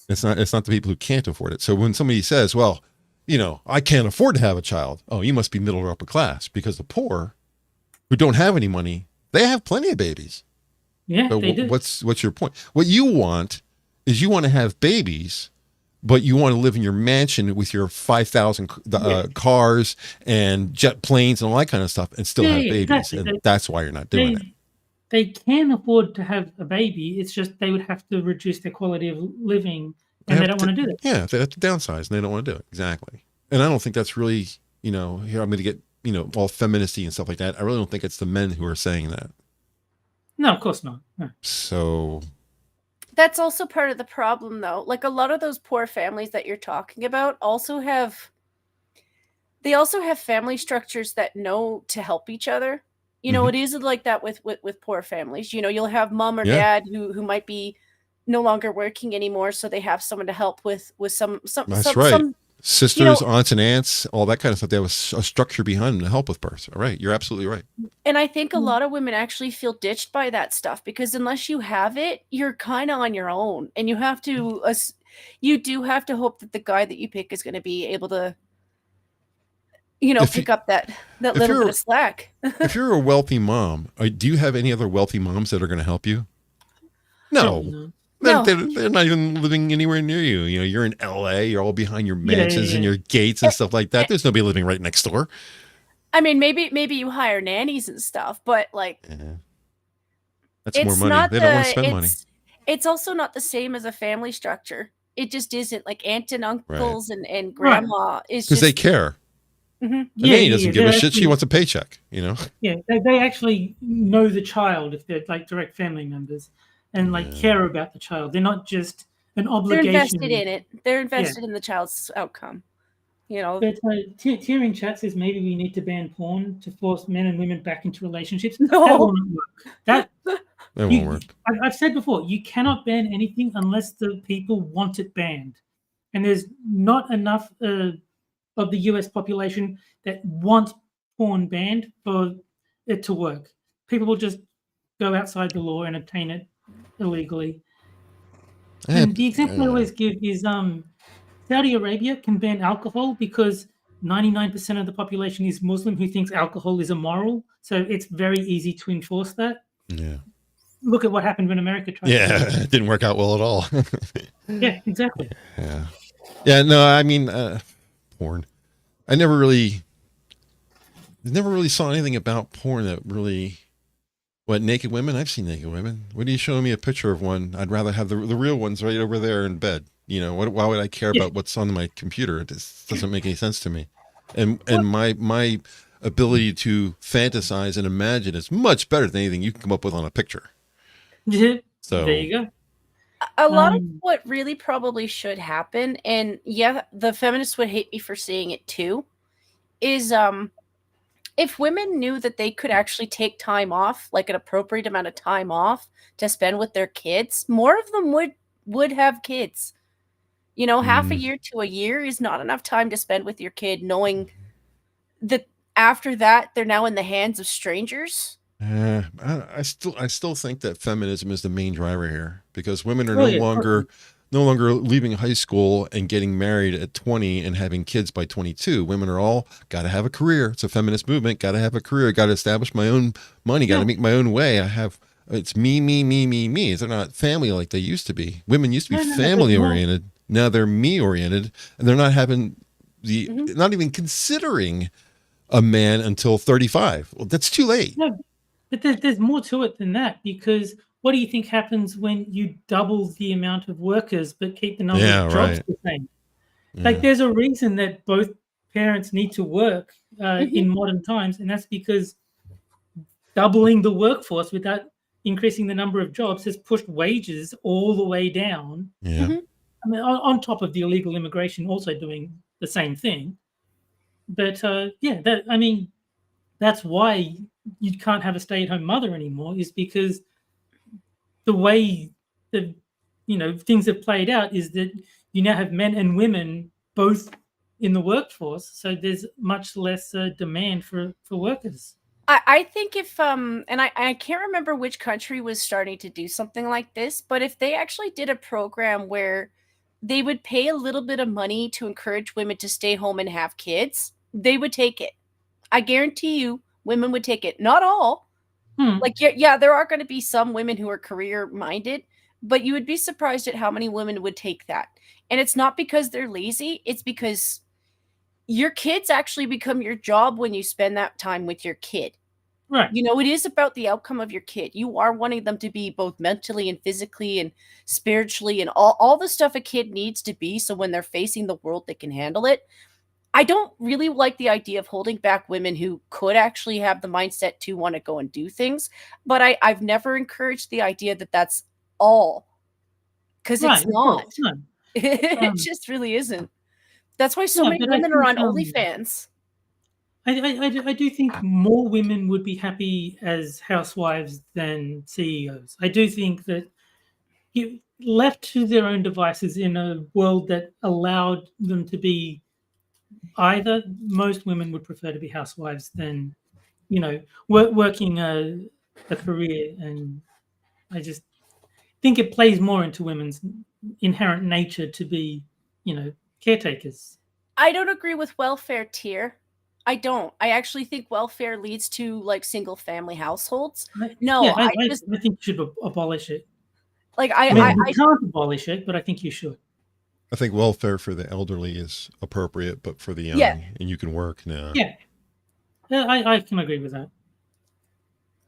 It's not the people who can't afford it. So when somebody says, well, you know, I can't afford to have a child. Oh, you must be middle or upper class, because the poor who don't have any money, they have plenty of babies. Yeah, so they do. What's your point? What you want is you want to have babies, but you want to live in your mansion with your 5,000 cars and jet planes and all that kind of stuff and still have babies. Exactly. And that's why you're not doing it. They can afford to have a baby. It's just they would have to reduce their quality of living, and they don't want to do that. Yeah, they have to downsize, and they don't want to do it. Exactly. And I don't think that's really, you know, here I'm going to get, you know, all feministy and stuff like that. I really don't think it's the men who are saying that. No, of course not. No. So that's also part of the problem, though. Like, a lot of those poor families that you're talking about also have family structures that know to help each other. You know, it is like that with poor families. You know, you'll have mom or dad who might be no longer working anymore, so they have someone to help with some. That's right. Sisters, you know, aunts and aunts, all that kind of stuff. They have a structure behind them to help with birth. All right. You're absolutely right. And I think a lot of women actually feel ditched by that stuff, because unless you have it, you're kind of on your own, and you do have to hope that the guy that you pick is going to be able to, you know, pick up that little bit of slack. If you're a wealthy mom, do you have any other wealthy moms that are going to help you? No. They're not even living anywhere near you. You know, you're in LA, you're all behind your mansions and your gates and stuff like that. There's nobody living right next door. I mean, maybe you hire nannies and stuff, but like, that's more money. They don't want to spend money. It's also not the same as a family structure. It just isn't. Like, aunt and uncles and grandma is because they care. The nanny doesn't give a shit. She wants a paycheck, you know? Yeah, they actually know the child if they're like direct family members and like care about the child. They're not just an obligation. They're invested in it. They're invested in the child's outcome. You know, but Tearing Chat says maybe we need to ban porn to force men and women back into relationships. No. That won't work. That won't work. I've said before, you cannot ban anything unless the people want it banned, and there's not enough of the US population that want porn banned for it to work. People will just go outside the law and obtain it illegally. And the example I always give is Saudi Arabia can ban alcohol because 99% of the population is Muslim who thinks alcohol is immoral. So it's very easy to enforce that. Yeah. Look at what happened when America tried to do it. It didn't work out well at all. Yeah, exactly. Yeah, no, I mean, porn. I never really saw anything about porn that really, naked women? I've seen naked women. What are you showing me a picture of one? I'd rather have the real ones right over there in bed. You know, why would I care about what's on my computer? It just doesn't make any sense to me. And my ability to fantasize and imagine is much better than anything you can come up with on a picture. So there you go. A lot of what really probably should happen, and the feminists would hate me for saying it too, is if women knew that they could actually take time off, like an appropriate amount of time off to spend with their kids, more of them would have kids. You know, half a year to a year is not enough time to spend with your kid, knowing that after that they're now in the hands of strangers. I still think that feminism is the main driver here, because women are no longer leaving high school and getting married at 20 and having kids by 22. Women are all got to have a career. It's a feminist movement. Got to have a career. Got to establish my own money. Got to make my own way. It's me. They're not family like they used to be. Women used to be family oriented. Now they're me oriented, and they're not having not even considering a man until 35. Well, that's too late. No, but there's more to it than that, because what do you think happens when you double the amount of workers but keep the number of jobs the same? Like, there's a reason that both parents need to work in modern times, and that's because doubling the workforce without increasing the number of jobs has pushed wages all the way down. I mean, on top of the illegal immigration also doing the same thing. But yeah, I mean, that's why you can't have a stay-at-home mother anymore, is because the way the things have played out is that you now have men and women both in the workforce, so there's much less demand for workers. I think if and I can't remember which country was starting to do something like this, but if they actually did a program where they would pay a little bit of money to encourage women to stay home and have kids, they would take it. I guarantee you, women would take it. Not all. Like, yeah, there are going to be some women who are career minded, but you would be surprised at how many women would take that. And it's not because they're lazy. It's because your kids actually become your job when you spend that time with your kid. Right. You know, it is about the outcome of your kid. You are wanting them to be both mentally and physically and spiritually and all the stuff a kid needs to be, so when they're facing the world, they can handle it. I don't really like the idea of holding back women who could actually have the mindset to want to go and do things. But I've never encouraged the idea that that's all. Because it's not. No. It just really isn't. That's why so many women are on OnlyFans. I do think more women would be happy as housewives than CEOs. I do think that left to their own devices in a world that allowed them to be either, most women would prefer to be housewives than, working a career. And I just think it plays more into women's inherent nature to be, caretakers. I don't agree with welfare tier. I don't. I actually think welfare leads to like single family households. No, yeah, I think you should abolish it. Like I can't abolish it, but I think you should. I think welfare for the elderly is appropriate, but for the young, and you can work now. Yeah, I can agree with that.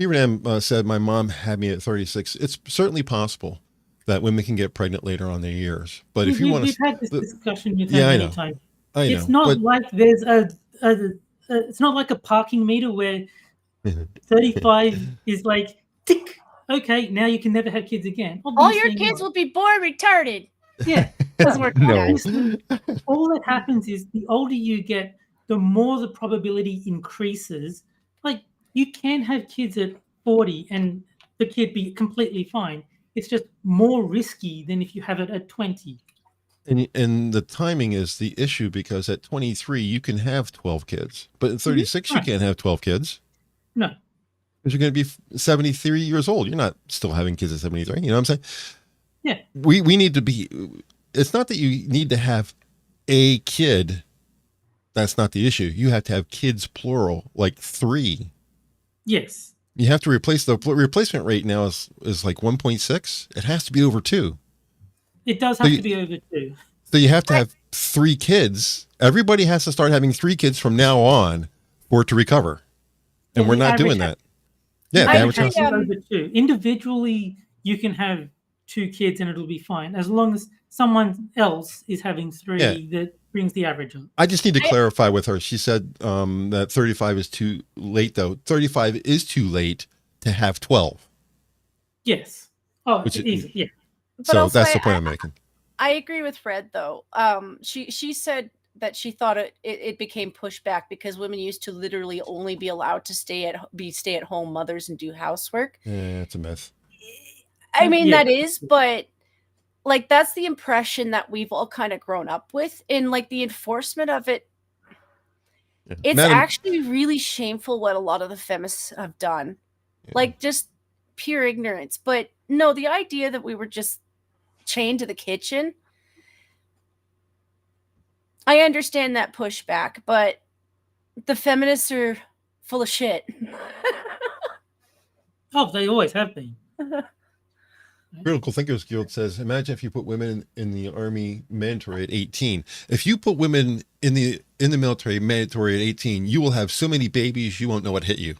PreAmp said, "My mom had me at 36. It's certainly possible that women can get pregnant later on in their years, but if you want to, we've had this discussion with many times. I know. It's not like there's it's not like a parking meter where 35 is like tick. Okay, now you can never have kids again. Obviously, all your kids will be born retarded. Yeah, doesn't work. No. All that happens is the older you get, the more the probability increases. Like, you can have kids at 40 and the kid be completely fine. It's just more risky than if you have it at 20. And the timing is the issue, because at 23 you can have 12 kids, but at 36 you can't have 12 kids. No, because you're going to be 73 years old. You're not still having kids at 73. You know what I'm saying? Yeah. We need to be. It's not that you need to have a kid. That's not the issue. You have to have kids plural, like 3. Yes. You have to replace the replacement rate now is like 1.6. It has to be over 2. It does have to be over 2. So you have to have 3 kids. Everybody has to start having 3 kids from now on for it to recover. And we're not doing that. Yeah, the average has over 2. Individually, you can have 2 kids and it'll be fine, as long as someone else is having 3 that brings the average up. I just need to clarify with her. She said that 35 is too late, though. 35 is too late to have 12. Yes. Oh, it's easy. Yeah. So that's the point I'm making. I agree with Fred, though. She said that she thought it became pushback because women used to literally only be allowed to stay at home mothers and do housework. Yeah, it's a myth. I mean, that is, but like, that's the impression that we've all kind of grown up with, and like the enforcement of it. Yeah. It's actually really shameful what a lot of the feminists have done. Yeah. Like, just pure ignorance. But no, the idea that we were just chained to the kitchen. I understand that pushback, but the feminists are full of shit. Oh, they always have been. Critical Thinkers Guild says, imagine if you put women in the Army mandatory at 18. If you put women in the military mandatory at 18, you will have so many babies you won't know what hit you.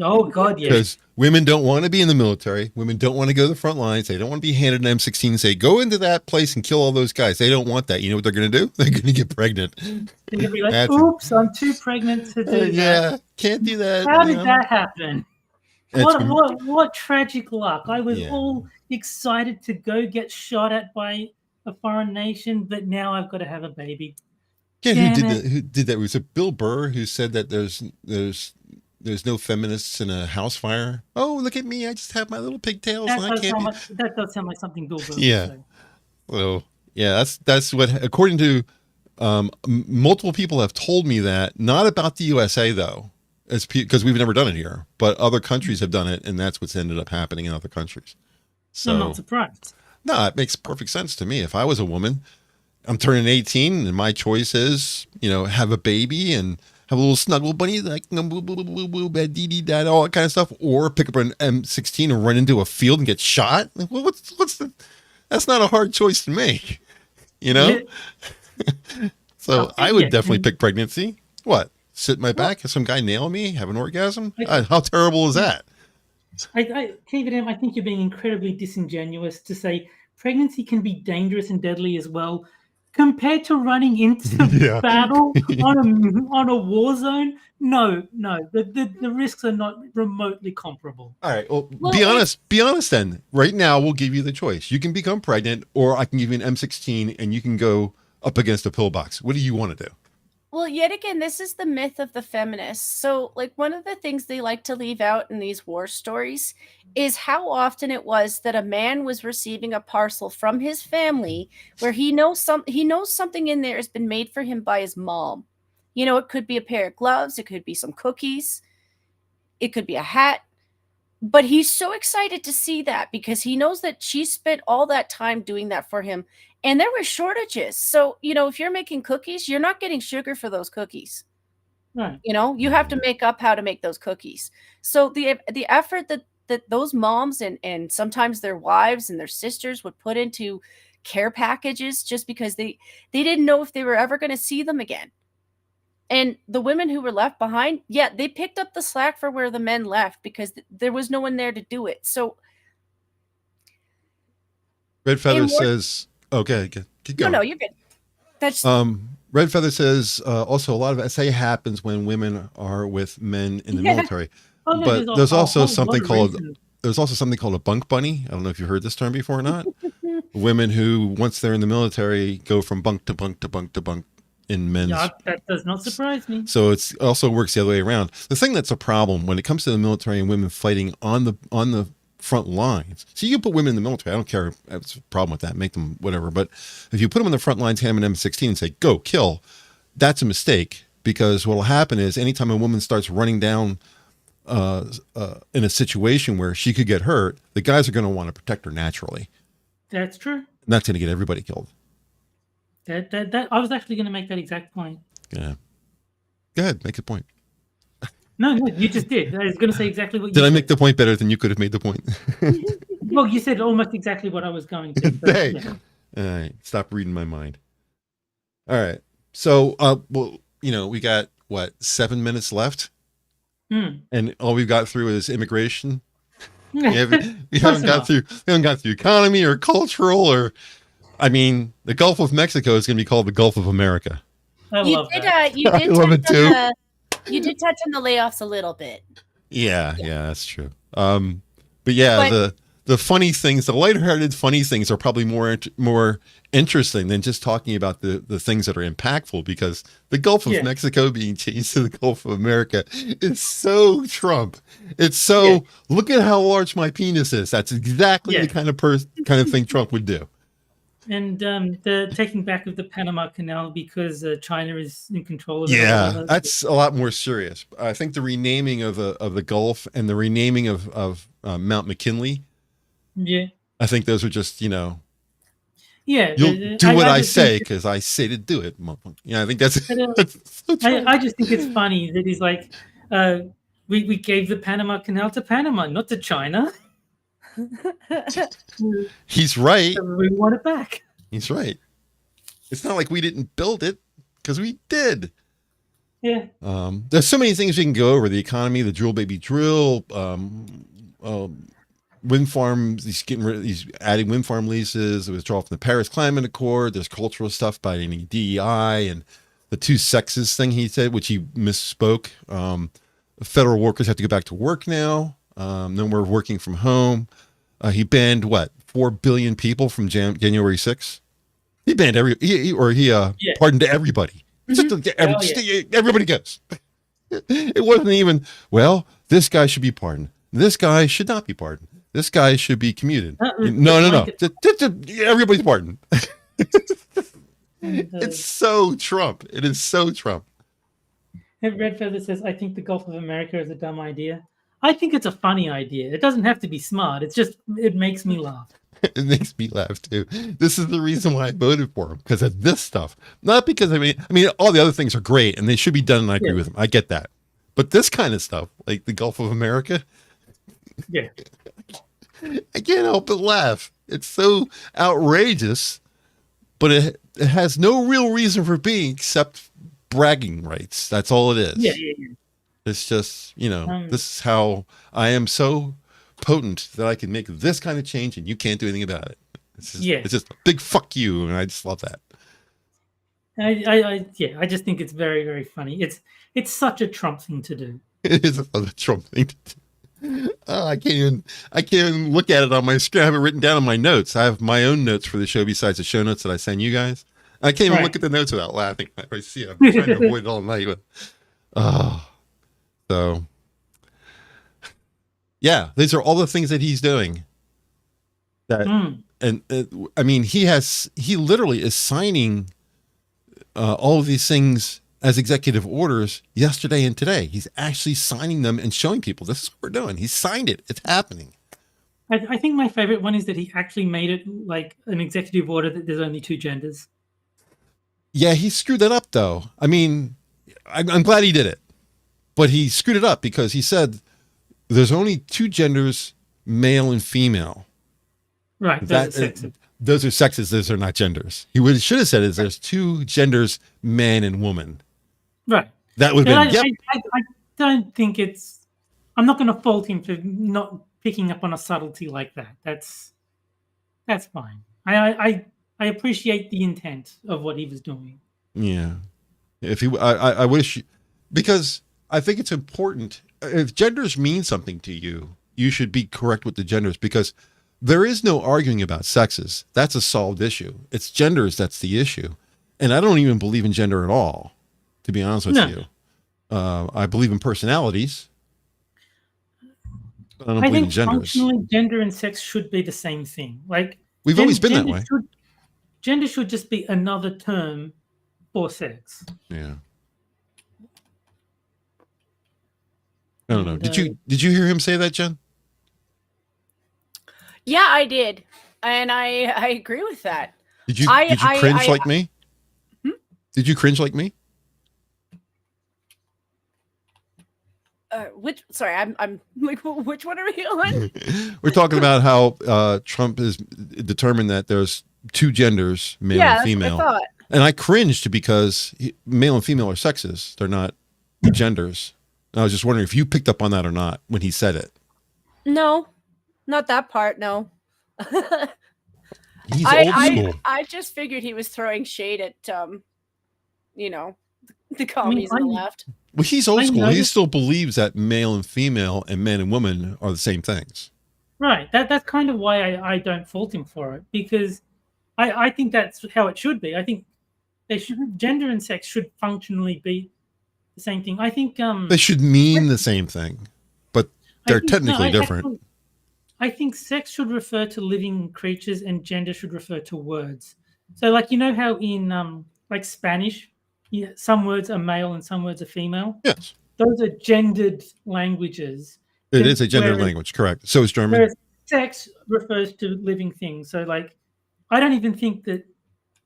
Oh, God, yes. Because women don't want to be in the military. Women don't want to go to the front lines. They don't want to be handed an M16 and say, go into that place and kill all those guys. They don't want that. You know what they're going to do? They're going to get pregnant. They're going to be like, oops, I'm too pregnant to do that. Yeah, can't do that. How did that happen? What tragic luck. I was all excited to go get shot at by a foreign nation, but now I've got to have a baby. Yeah, who did that? Was it Bill Burr who said that there's no feminists in a house fire? Oh, look at me! I just have my little pigtails. That does sound like something Bill Burr would say. Well, yeah, that's what, according to multiple people have told me that. Not about the USA though, because we've never done it here, but other countries have done it, and that's what's ended up happening in other countries. So I'm not surprised. No, it makes perfect sense to me. If I was a woman, I'm turning 18, and my choice is, have a baby and have a little snuggle bunny, like all that kind of stuff, or pick up an M16 and run into a field and get shot. Like, that's not a hard choice to make, So I would definitely pick pregnancy. What? Sit in my back, have some guy nail me, have an orgasm? How terrible is that? I think you're being incredibly disingenuous to say pregnancy can be dangerous and deadly as well, compared to running into battle on a war zone. No, the risks are not remotely comparable. All right, well, be honest then. Right now, we'll give you the choice. You can become pregnant, or I can give you an M16 and you can go up against a pillbox. What do you want to do? Well, yet again, this is the myth of the feminists. So, like, one of the things they like to leave out in these war stories is how often it was that a man was receiving a parcel from his family where he knows something in there has been made for him by his mom. It could be a pair of gloves, it could be some cookies, it could be a hat. But he's so excited to see that because he knows that she spent all that time doing that for him. And there were shortages. So, if you're making cookies, you're not getting sugar for those cookies. Right. You have to make up how to make those cookies. So the effort that those moms and sometimes their wives and their sisters would put into care packages just because they didn't know if they were ever going to see them again. And the women who were left behind, they picked up the slack for where the men left because there was no one there to do it. So Red Feather says, okay, keep going. No, you're good. That's Red Feather says also a lot of SA happens when women are with men in the military. But there's also something called a bunk bunny. I don't know if you heard this term before or not. Women who, once they're in the military, go from bunk to bunk to bunk to bunk in men's. Yeah, that does not surprise me. So it also works the other way around. The thing that's a problem when it comes to the military and women fighting on the front lines. So you put women in the military. I don't care. That's a problem with that. Make them whatever. But if you put them on the front lines, hand them an M16 and say, go kill, that's a mistake, because what will happen is anytime a woman starts running down in a situation where she could get hurt, the guys are going to want to protect her naturally. That's true. And that's going to get everybody killed. That I was actually going to make that exact point. Yeah. Go ahead, make a point. No, you just did. I was going to say exactly what you said. Did I make the point better than you could have made the point? Well, you said almost exactly what I was going to. Hey. Yeah. All right, stop reading my mind. All right. So, we got, 7 minutes left? And all we've got through is immigration. We haven't got through economy or cultural or... the Gulf of Mexico is going to be called the Gulf of America. I love that. You did love it too. You did touch on the layoffs a little bit. Yeah, that's true. But the funny things, the lighthearted funny things are probably more interesting than just talking about the things that are impactful, because the Gulf of Mexico being changed to the Gulf of America is so Trump. It's so, look at how large my penis is. That's exactly the kind of thing Trump would do. And the taking back of the Panama Canal because China is in control of it. Yeah, that's a lot more serious. I think the renaming of the Gulf and the renaming of Mount McKinley. Yeah. I think those are just, Yeah. You'll do what I say because I say to do it. Yeah, I think that's. I just think it's funny that he's like, we gave the Panama Canal to Panama, not to China. He's right. So we want it back. He's right. It's not like we didn't build it, because we did. Yeah. There's so many things we can go over: the economy, the drill baby drill, wind farms. He's adding wind farm leases. The withdrawal from the Paris Climate Accord. There's cultural stuff about any DEI and the two sexes thing he said, which he misspoke. Federal workers have to go back to work now. Then we're working from home. He banned 4 billion people from January 6th. He banned pardoned everybody. Everybody goes. It wasn't even, well, this guy should be pardoned. This guy should not be pardoned. This guy should be commuted. No. Everybody's pardoned. It's so Trump. It is so Trump. Red Feather says, I think the Gulf of America is a dumb idea. I think it's a funny idea. It doesn't have to be smart. It's just, it makes me laugh. It makes me laugh too. This is the reason why I voted for him, because of this stuff. Not because I mean, all the other things are great and they should be done, and I agree with him. I get that. But this kind of stuff, like the Gulf of America, yeah, I can't help but laugh. It's so outrageous, but it has no real reason for being except bragging rights. That's all it is. Yeah. It's just, this is how I am so potent that I can make this kind of change and you can't do anything about it. It's just a big fuck you, and I just love that. I just think it's very, very funny. It's such a Trump thing to do. It is a Trump thing to do. I can't even look at it on my screen. I have it written down in my notes. I have my own notes for the show besides the show notes that I send you guys. I can't even look at the notes without laughing. I see it. I'm trying to avoid it all night. But, so yeah, these are all the things that he's doing. And I mean, he literally is signing all of these things as executive orders yesterday and today. He's actually signing them and showing people this is what we're doing. He signed it. It's happening. I think my favorite one is that he actually made it like an executive order that there's only 2 genders. Yeah, he screwed that up though. I mean, I'm glad he did it, but he screwed it up because he said there's only 2 genders, male and female. Right. Those are sexes. Those are not genders. He should have said is there's 2 genders, man and woman. Right. That would have been. I don't think it's. I'm not going to fault him for not picking up on a subtlety like that. That's fine. I appreciate the intent of what he was doing. Yeah. I wish, because I think it's important. If genders mean something to you, you should be correct with the genders, because there is no arguing about sexes. That's a solved issue. It's genders that's the issue. And I don't even believe in gender at all, to be honest with you. I believe in personalities. But I don't believe in genders. Functionally, gender and sex should be the same thing. Like, we've always been that way. Gender should just be another term for sex. Yeah. I don't know. Did you hear him say that, Jen? Yeah, I did, and I agree with that. Did you cringe like me? Did you cringe like me? Sorry, I'm like, which one are we on? We're talking about how Trump has determined that there's 2 genders, male and female. That's what I thought. And I cringed because male and female are sexes. They're not genders. And I was just wondering if you picked up on that or not when he said it. No, not that part. No. He's old school. I just figured he was throwing shade at, the commies on the left. Well, he's old school. He still believes that male and female and men and women are the same things. Right. That's kind of why I don't fault him for it, because I think that's how it should be. I think gender and sex should functionally be the same thing. I think they should mean the same thing, but they're technically different. I think sex should refer to living creatures and gender should refer to words. So, like, how in like Spanish, some words are male and some words are female. Yes, those are gendered languages. It is a gendered language, correct? So is German. Whereas sex refers to living things. So, like, I don't even think that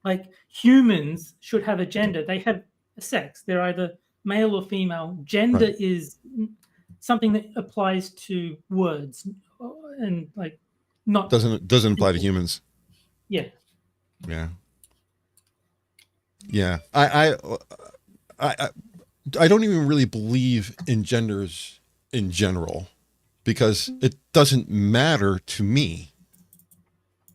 like humans should have a gender. They have a sex. They're either male or female. Gender is something that applies to words, and like not doesn't apply to humans. Yeah. I don't even really believe in genders in general, because it doesn't matter to me.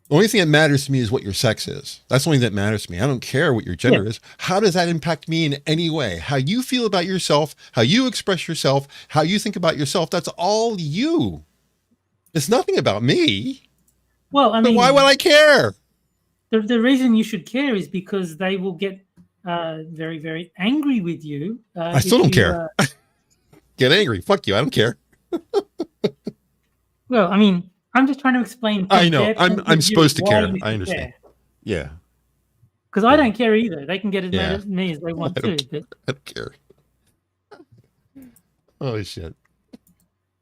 The only thing that matters to me is what your sex is. That's the only thing that matters to me. I don't care what your gender is. How does that impact me in any way? How you feel about yourself, how you express yourself, how you think about yourself, that's all you. It's nothing about me. Well, I mean, why would I care? the reason you should care is because they will get very, very angry with you. I still don't care. Get angry. Fuck you. I don't care. Well, I mean, I'm just trying to explain. I know. I'm supposed to care. I understand. Yeah. Because I don't care either. They can get as mad at me as they want to. But I don't care. Holy shit.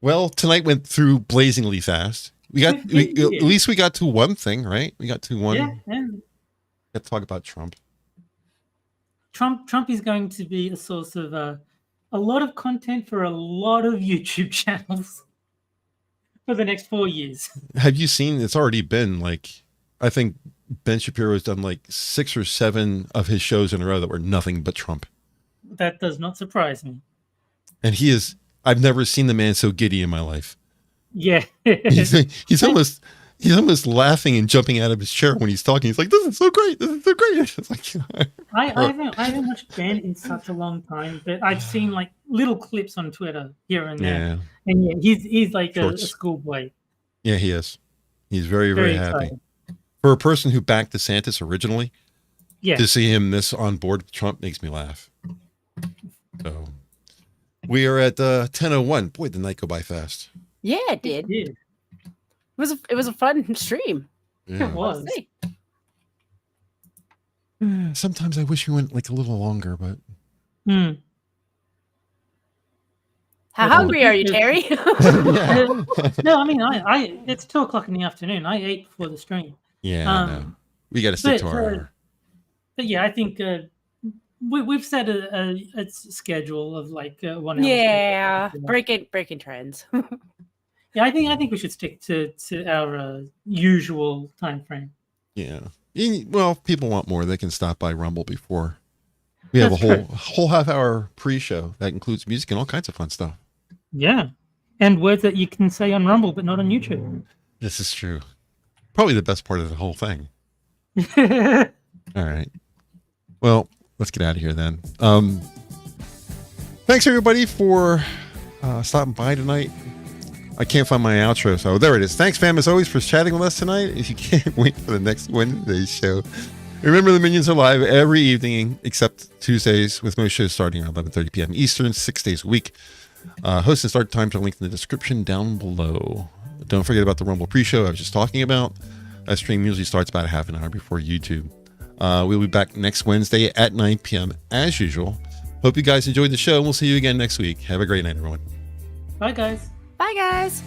Well, tonight went through blazingly fast. At least we got to one thing, right? We got to one. Yeah. Got to talk about Trump. Trump is going to be a source of a lot of content for a lot of YouTube channels for the next 4 years. Have you seen? It's already been like, I think Ben Shapiro has done like 6 or 7 of his shows in a row that were nothing but Trump. That does not surprise me. And he is. I've never seen the man so giddy in my life. Yeah. he's almost laughing and jumping out of his chair when he's talking. He's like, "This is so great! This is so great!" It's like, I haven't watched Ben in such a long time, but I've seen like little clips on Twitter here and there. Yeah. And he's like a schoolboy. Yeah, he is. He's very, very happy. Excited. For a person who backed DeSantis originally, to see him this on board with Trump makes me laugh. So we are at 10:01. Boy, the night go by fast. Yeah, it did. It was a fun stream. Yeah. It was. Sometimes I wish we went like a little longer, but. How hungry are you, Terry? No, I mean, it's 2:00 in the afternoon. I ate before the stream. Yeah, no. We got to stick to our. But yeah, I think we've set a schedule of like 1 hour. Yeah, breaking trends. Yeah, I think we should stick to our usual time frame. Yeah. Well, if people want more, they can stop by Rumble before. We have a whole half-hour pre-show that includes music and all kinds of fun stuff. Yeah, and words that you can say on Rumble but not on YouTube. This is true. Probably the best part of the whole thing. All right. Well, let's get out of here then. Thanks everybody for stopping by tonight. I can't find my outro, so there it is. Thanks, fam, as always, for chatting with us tonight. If you can't wait for the next Wednesday's show, remember the Minions are live every evening except Tuesdays, with most shows starting around 11:30 p.m. Eastern, 6 days a week. Host and start times are linked in the description down below. Don't forget about the Rumble pre-show I was just talking about. That stream usually starts about a half an hour before YouTube. We'll be back next Wednesday at 9 p.m. as usual. Hope you guys enjoyed the show, and we'll see you again next week. Have a great night, everyone. Bye, guys. Bye, guys.